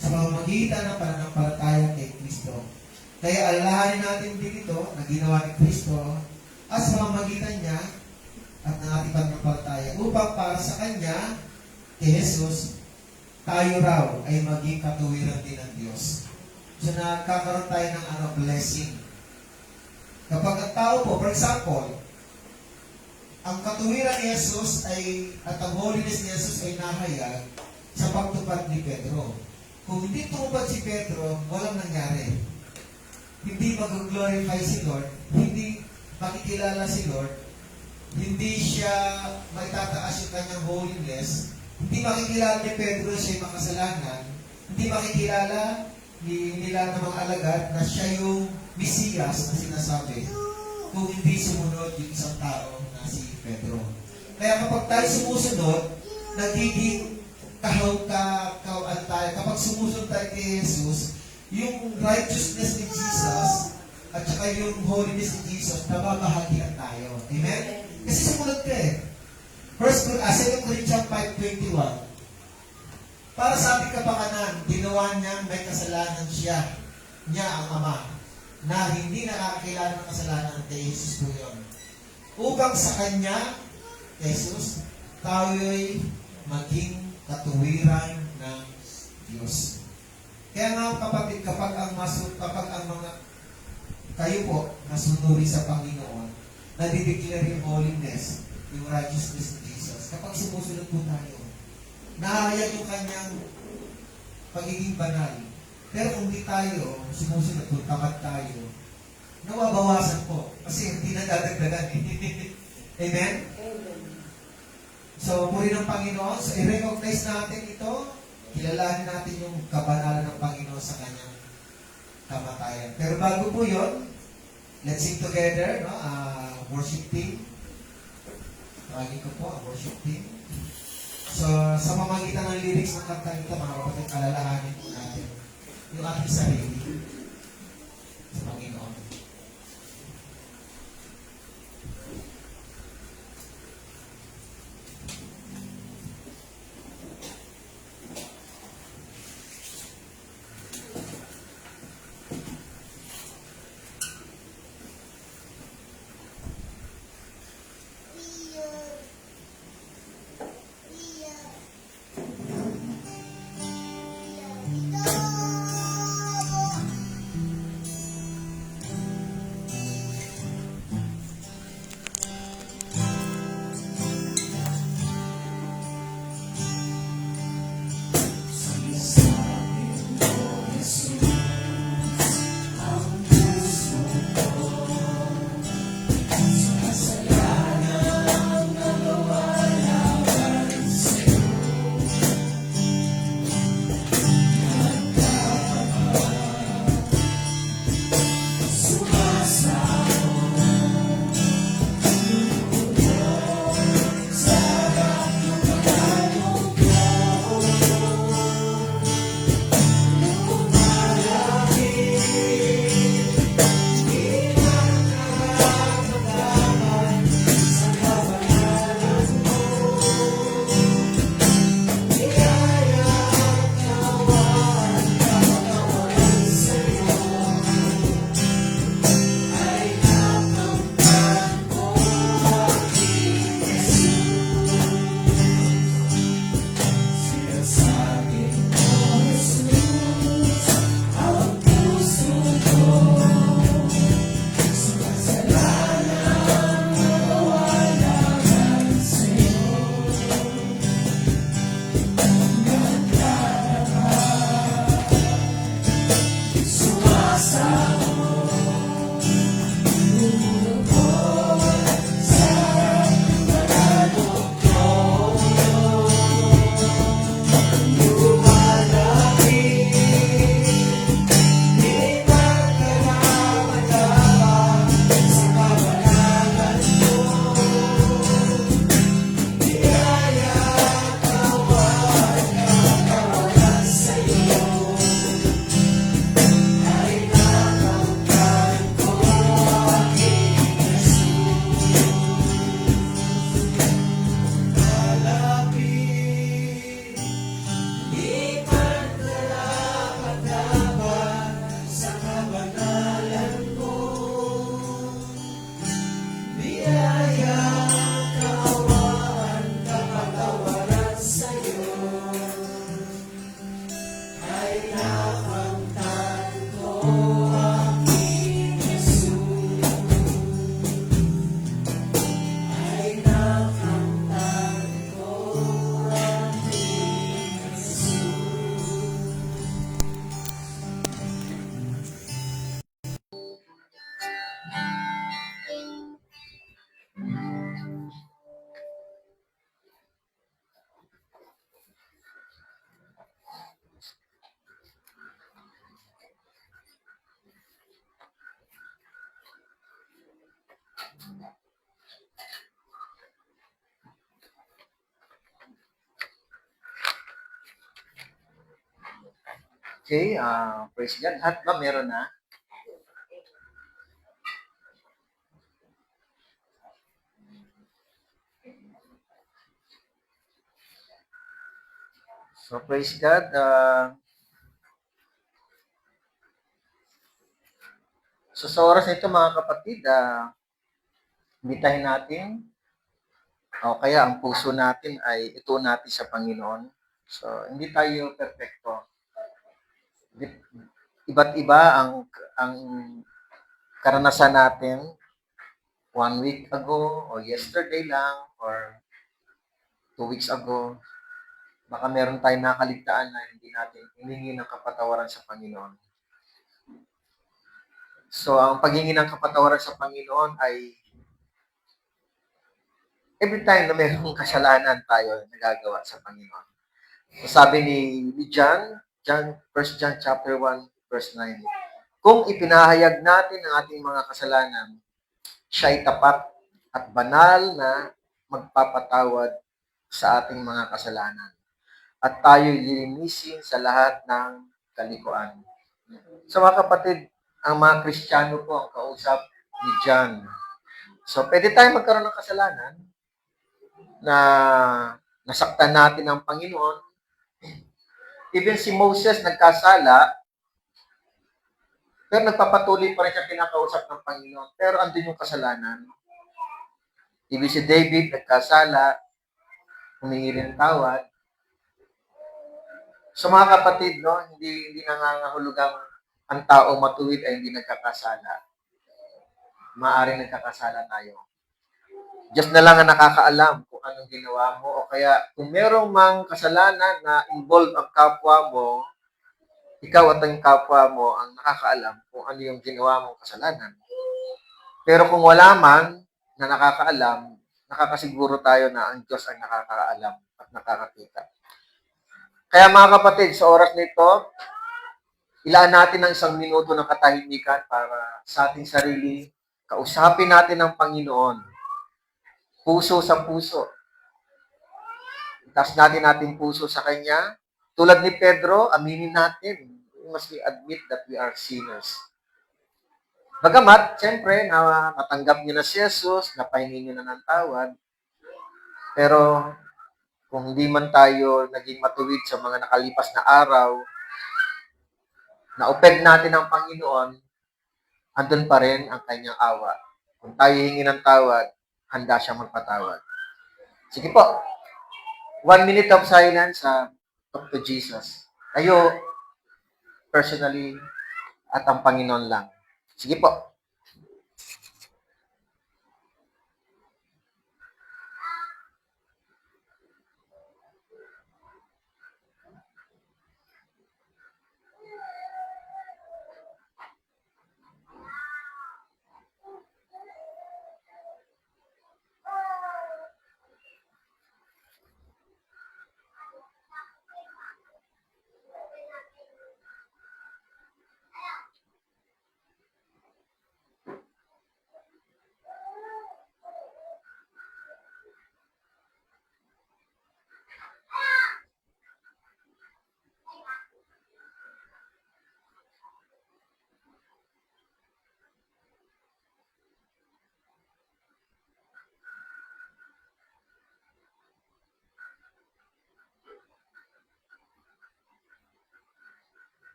sa pamamagitan ng pananampalataya kay Kristo. Kaya alalahanin natin din ito na ginawa ni Kristo at sa pamamagitan niya at ng ating pananampalataya upang para sa Kanya, kay Jesus, tayo raw ay maging katuwiran din ng Diyos. So nagkakaroon tayo ng blessing. Kapag ang tao po, for example, ang katuwiran ni Jesus at ang holiness ni Jesus ay nahayag sa pagtupad ni Pedro. Kung hindi tumupad si Pedro, walang nangyari. Hindi mag-glorify si Lord, hindi makikilala si Lord, hindi siya maitataas yung kanyang holiness, hindi makikilala ni Pedro siya makasalanan, hindi makikilala nila ng mga alagad na siya yung Mesiyas na sinasabi kung hindi sumunod yung isang tao na si Pedro. Kaya kapag tayo sumusunod, nagiging kahawaan tayo. Kapag sumusunod tayo kay Jesus, yung righteousness ni Jesus at saka yung holiness ni Jesus, nababahagian tayo. Amen? Kasi sumunod ka eh. 2 Corinthians 5:21, para sa ating kapakanan, ginawa niyang may kasalanan niya ang Ama, na hindi nakakakilala ng kasalanan kay Jesus po yun. Upang sa Kanya, Jesus, tayo'y maging katuwiran ng Diyos. Kaya nga kapatid, kapag ang mga kayo po nasunuri sa Panginoon, nadideclare yung holiness, yung righteousness ni Jesus. Kapag sumusunod po tayo, nahayag yung kanyang pagiging banal. Pero kung di tayo sumusunod, kung tamad tayo, nawabawasan po. Kasi hindi na dadagdagan eh. Amen? Amen. So, puri ng Panginoon. So, i-recognize natin ito. Kilalanin natin yung kabanalan ng Panginoon sa kanyang kamatayan. Pero bago po yun, let's sing together, no? Worship team. Tawagin ko po ang worship team. So, sa pamamagitan ng lyrics ng kanta nito, mga kapatid, alalahanin po natin yung ating sarili sa Panginoon. Okay, praise God. Lahat ba meron na? So, praise God. So, sa oras nito, mga kapatid, bitahin natin, o kaya ang puso natin ay ito natin sa Panginoon. So, hindi tayo perfecto. Iba't iba ang karanasan natin 1 week ago, o yesterday lang, or 2 weeks ago. Baka meron tayong nakaligtaan na hindi natin hiningi ng kapatawaran sa Panginoon. So, ang paghingi ng kapatawaran sa Panginoon ay every time na mayroong kasalanan tayo nagagawa sa Panginoon. So, sabi ni John, 1 John chapter 1, verse 9, kung ipinahayag natin ang ating mga kasalanan, siya ay tapat at banal na magpapatawad sa ating mga kasalanan. At tayo'y lilinisin sa lahat ng kalikuan. So mga kapatid, ang mga Kristiyano po ang kausap ni John. So pwede tayo magkaroon ng kasalanan na nasaktan natin ang Panginoon. Even si Moses nagkasala, pero nagpapatuloy pa rin siya pinakausap ng Panginoon. Pero andun yung kasalanan. Even si David nagkasala, humingi rin ng tawad. So mga kapatid, no, hindi nangangahulugang ang tao matuwid ay hindi nagkakasala. Maaaring nagkakasala tayo. Diyos na lang ang nakakaalam kung anong ginawa mo o kaya kung merong mang kasalanan na involve ang kapwa mo, ikaw at ang kapwa mo ang nakakaalam kung ano yung ginawa mong kasalanan. Pero kung wala man na nakakaalam, nakakasiguro tayo na ang Diyos ang nakakaalam at nakakakita. Kaya mga kapatid, sa oras nito, ilaan natin ng 1 minuto ng katahimikan para sa ating sarili, kausapin natin ang Panginoon. Puso sa puso. Itaas natin puso sa Kanya. Tulad ni Pedro, aminin natin. We must admit that we are sinners. Bagamat, siyempre, natanggap niyo na si Jesus, napahingi niyo na ng tawad, pero kung hindi man tayo naging matuwid sa mga nakalipas na araw, na-offend natin ang Panginoon, andun pa rin ang kanyang awa. Kung tayo hingi ng tawad, handa siya magpatawad. Sige po, 1 minute of silence talk to Jesus. Tayo, personally, at ang Panginoon lang. Sige po.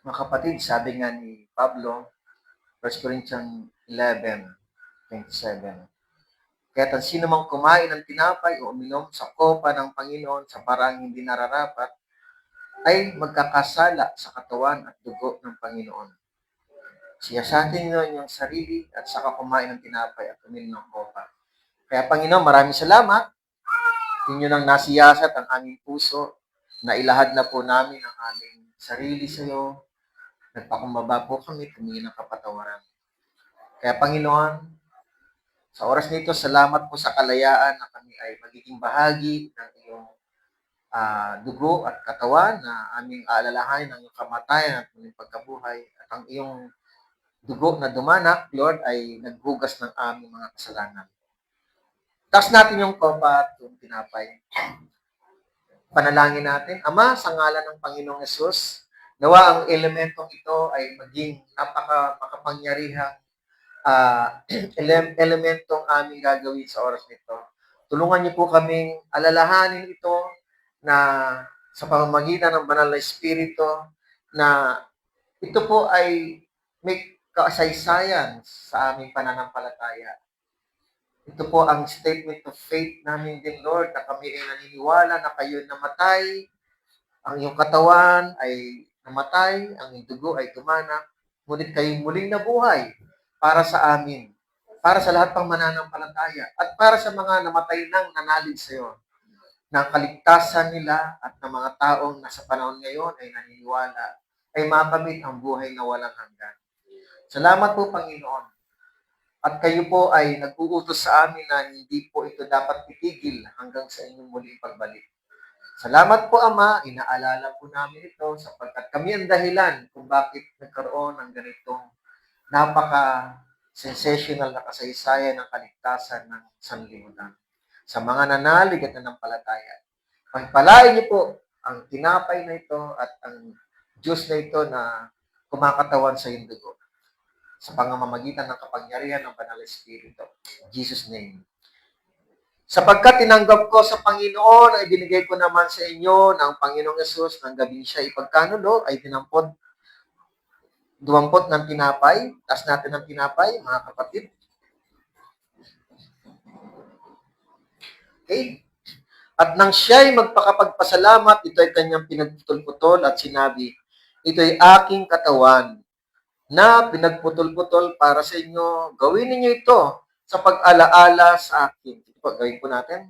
Mga kapatid, sabi nga ni Pablo, 1 Corinthians 11:27. Kaya sino mang kumain ng tinapay o uminom sa kopa ng Panginoon sa paraang hindi nararapat, ay magkakasala sa katawan at dugo ng Panginoon. Siya sa atin nyo inyong sarili at saka kumain ng tinapay at uminom ng kopa. Kaya Panginoon, maraming salamat. Inyo nang nasiyasat ang aming puso, na ilahad na po namin ang aming sarili sa iyo. Nagpakumbaba po kami, tumingin ng kapatawaran. Kaya Panginoon, sa oras nito, salamat po sa kalayaan na kami ay magiging bahagi ng iyong dugo at katawan na aming aalalahanin ng iyong kamatayan at iyong pagkabuhay at ang iyong dugo na dumanak, Lord, ay naghugas ng aming mga kasalanan. Taas natin yung kopa at yung tinapay. Panalangin natin. Ama, sa ngalan ng Panginoong Yesus, nawa ang elementong ito ay maging makapangyarihang elementong aming gagawin sa oras nito. Tulungan niyo po kaming alalahanin ito na sa pamamagitan ng banal na Espiritu na ito po ay may kasaysayan sa aming pananampalataya. Ito po ang statement of faith namin din, Lord, na kami ay naniniwala na kayo namatay, ang iyong katawan ay namatay, ang iyong dugo ay tumanak, ngunit kayo muling nabuhay para sa amin, para sa lahat ng mananampalataya, at para sa mga namatay nang nanalig sa iyo, na ang kaligtasan nila at ng mga taong nasa panahon ngayon ay naniniwala, ay makamit ang buhay na walang hanggan. Salamat po, Panginoon. At kayo po ay nag-uutos sa amin na hindi po ito dapat itigil hanggang sa inyong muling pagbalik. Salamat po, Ama. Inaalala po namin ito sapagkat kami ang dahilan kung bakit nagkaroon ng ganitong napaka-sensational na kasaysayan ng kaligtasan ng sanlibutan. Sa mga nanalig at nanampalataya. Pagpalain niyo po ang tinapay na ito at ang juice na ito na kumakatawan sa iyong dugo sa pamamagitan ng kapangyarihan ng Banal na Espiritu. In Jesus' name. Sapagkat tinanggap ko sa Panginoon, ay binigay ko naman sa inyo ng Panginoong Yesus ng gabi siya ipagkanulo, ay dumampot ng tinapay. Taas natin ng tinapay, mga kapatid. Okay? At nang siya'y magpakapagpasalamat, ito ay kanyang pinagputol-putol at sinabi, ito ay aking katawan na pinagputol-putol para sa inyo. Gawin ninyo ito sa pag-alaala sa akin. Ito po, gawin po natin.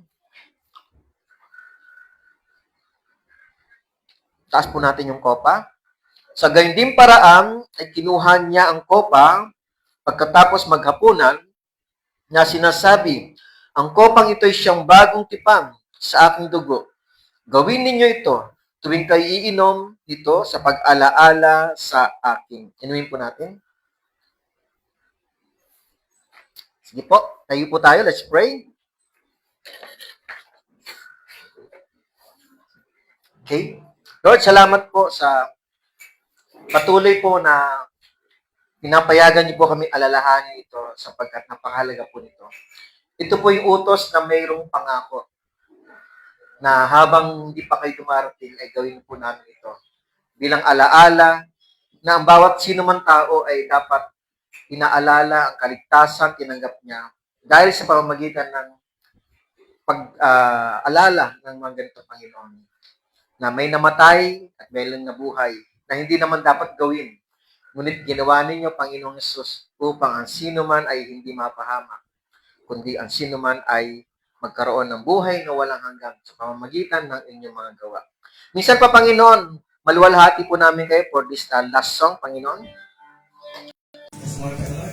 Taas po natin yung kopa. Sa gayunding paraan, ay kinuha niya ang kopa pagkatapos maghapunan na sinasabi, ang kopang ito ay siyang bagong tipang sa aking dugo. Gawin ninyo ito tuwing kayo iinom dito sa pag-alaala sa akin. Inumin po natin. Sige po, tayo po tayo. Let's pray. Okay. Lord, salamat po sa patuloy po na pinapayagan niyo po kami alalahanin ito sapagkat napakahalaga po nito. Ito po yung utos na mayroong pangako na habang hindi pa kayo dumarating ay gawin po namin ito. Bilang alaala na ang bawat sino man tao ay dapat inaalala ang kaligtasan, tinanggap niya dahil sa pamamagitan ng pag-alala ng mga ganito, Panginoon, na may namatay at may lang nabuhay na hindi naman dapat gawin. Ngunit ginawa ninyo, Panginoong Yesus, upang ang sino man ay hindi mapahamak, kundi ang sino man ay magkaroon ng buhay na walang hanggan sa pamamagitan ng inyong mga gawa. Minsan pa, Panginoon, maluwalhati po namin kayo for this last song, Panginoon. Let's work it, Lord.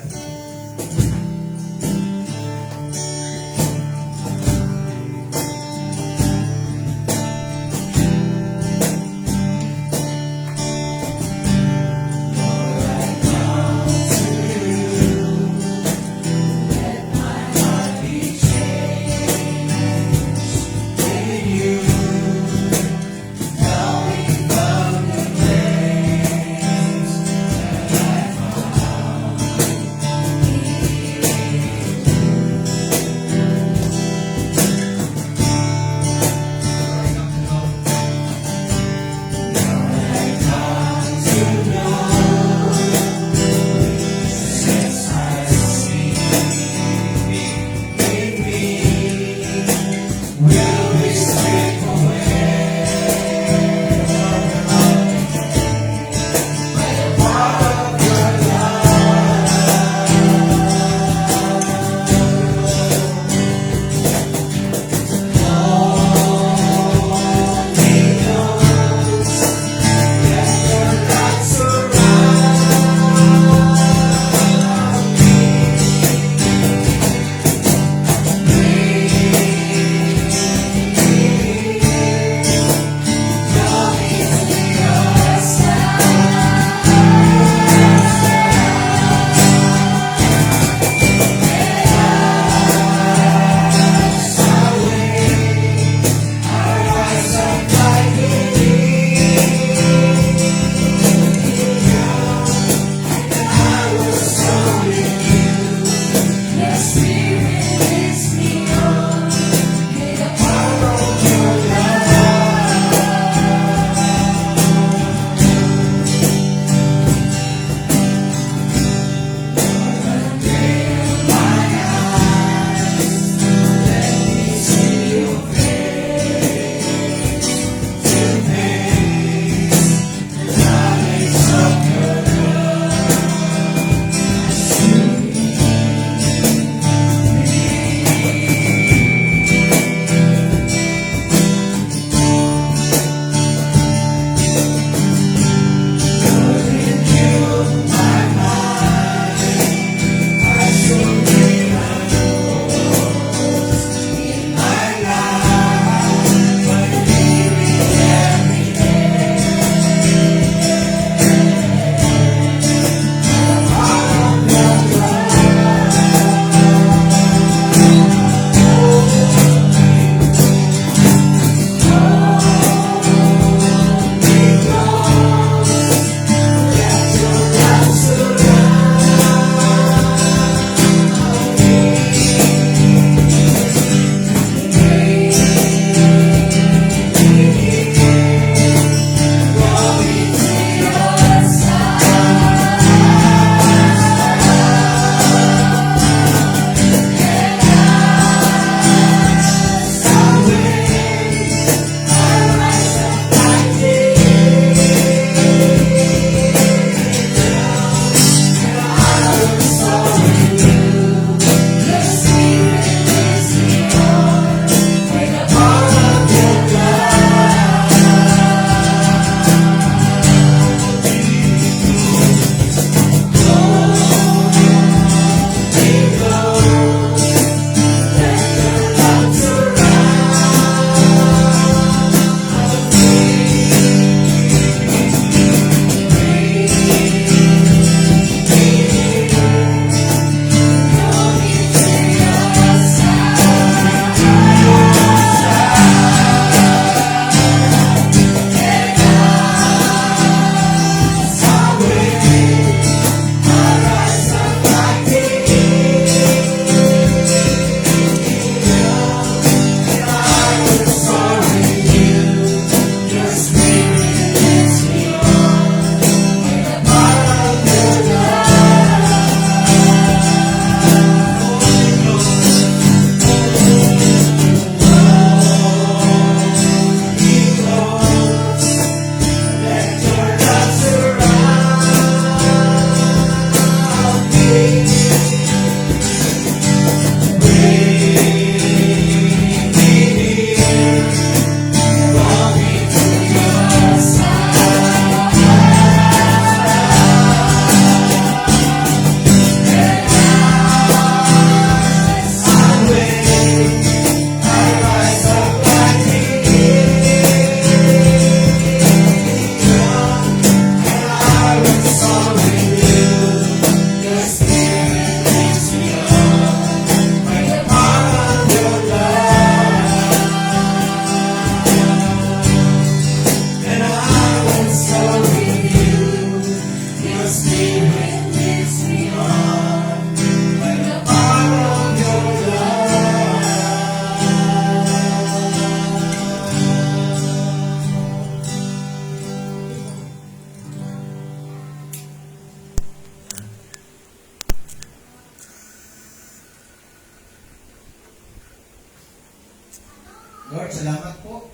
Lord, salamat po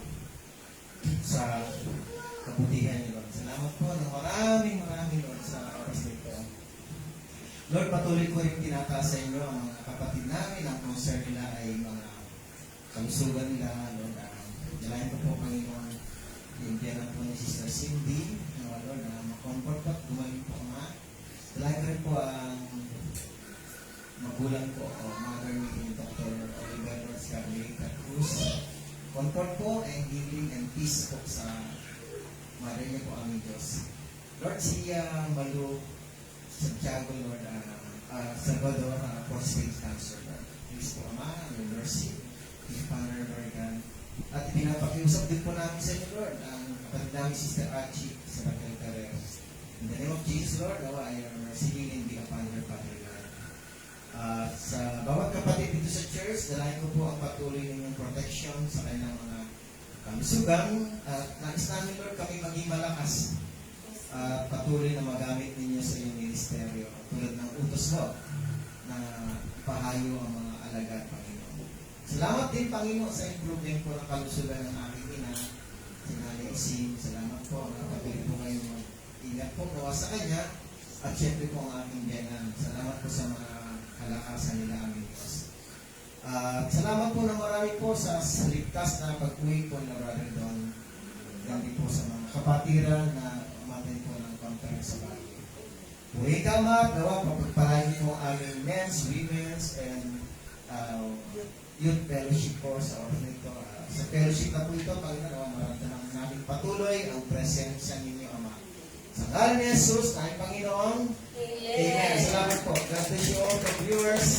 sa kabutihan niyo, Lord. Salamat po ng maraming Lord sa oras nito. Lord, patuloy ko rin tinataas sa inyo ang mga kapatid namin, ang concern nila ay mga kalusugan nila, Lord. Dalayan ko po, Panginoon, yung tiyanan po ni Sister Cindy, Lord, na makomfort po at gumaling po, Ama. Dalayan ko rin po ang magulang po, mother ni Dr. Oliver Lord Scarlett Cruz. Comfort po and healing and peace po sa mother niyo po, aming Diyos. Lord, si Malu Santiago, Lord, Salvador, prostate cancer, Lord. Please po, Ama, your mercy, your Father, Lord God. At pinapakiusap din po namin sa inyo, Lord, ang kapatid namin, Sister Archie, sa Raquel Carrero. In the name of Jesus, Lord, ay your mercy, healing be upon your Father, Lord. Sa bawat kapatid dito sa church, dalayan ko po ang patuloy ninyong protection sa kanilang mga kalusugan. At nais namin, Lord, kami maging malakas at patuloy na magamit ninyo sa iyong ministeryo tulad ng utos mo na pahayo ang mga alagad, Panginoon. Salamat din, Panginoon, sa improvement po ng kalusugan ng aking ina, si Nanay Isim. Salamat po, patuloy po kayo mag-ingat po gawa sa kanya at syempre po ang aking biyanan. Salamat po sa mga kalakasan nila, aming Diyos. Salamat po na marami po sa ligtas na pag-uwi po na Brother Don. Yan din po sa mga kapatiran na umatin po ng conference sa bahay. Uwi ka, Ma, gawa, pagpagpalain po ang aming men's, women's, and youth fellowship po sa oras nito. Sa fellowship na po ito, Panginoon, maramdaman namin patuloy ang presensya ninyo, Ama. Sa ngalan ni Jesus, tayong Panginoon, Amen. Salamat po. God bless you all, the viewers.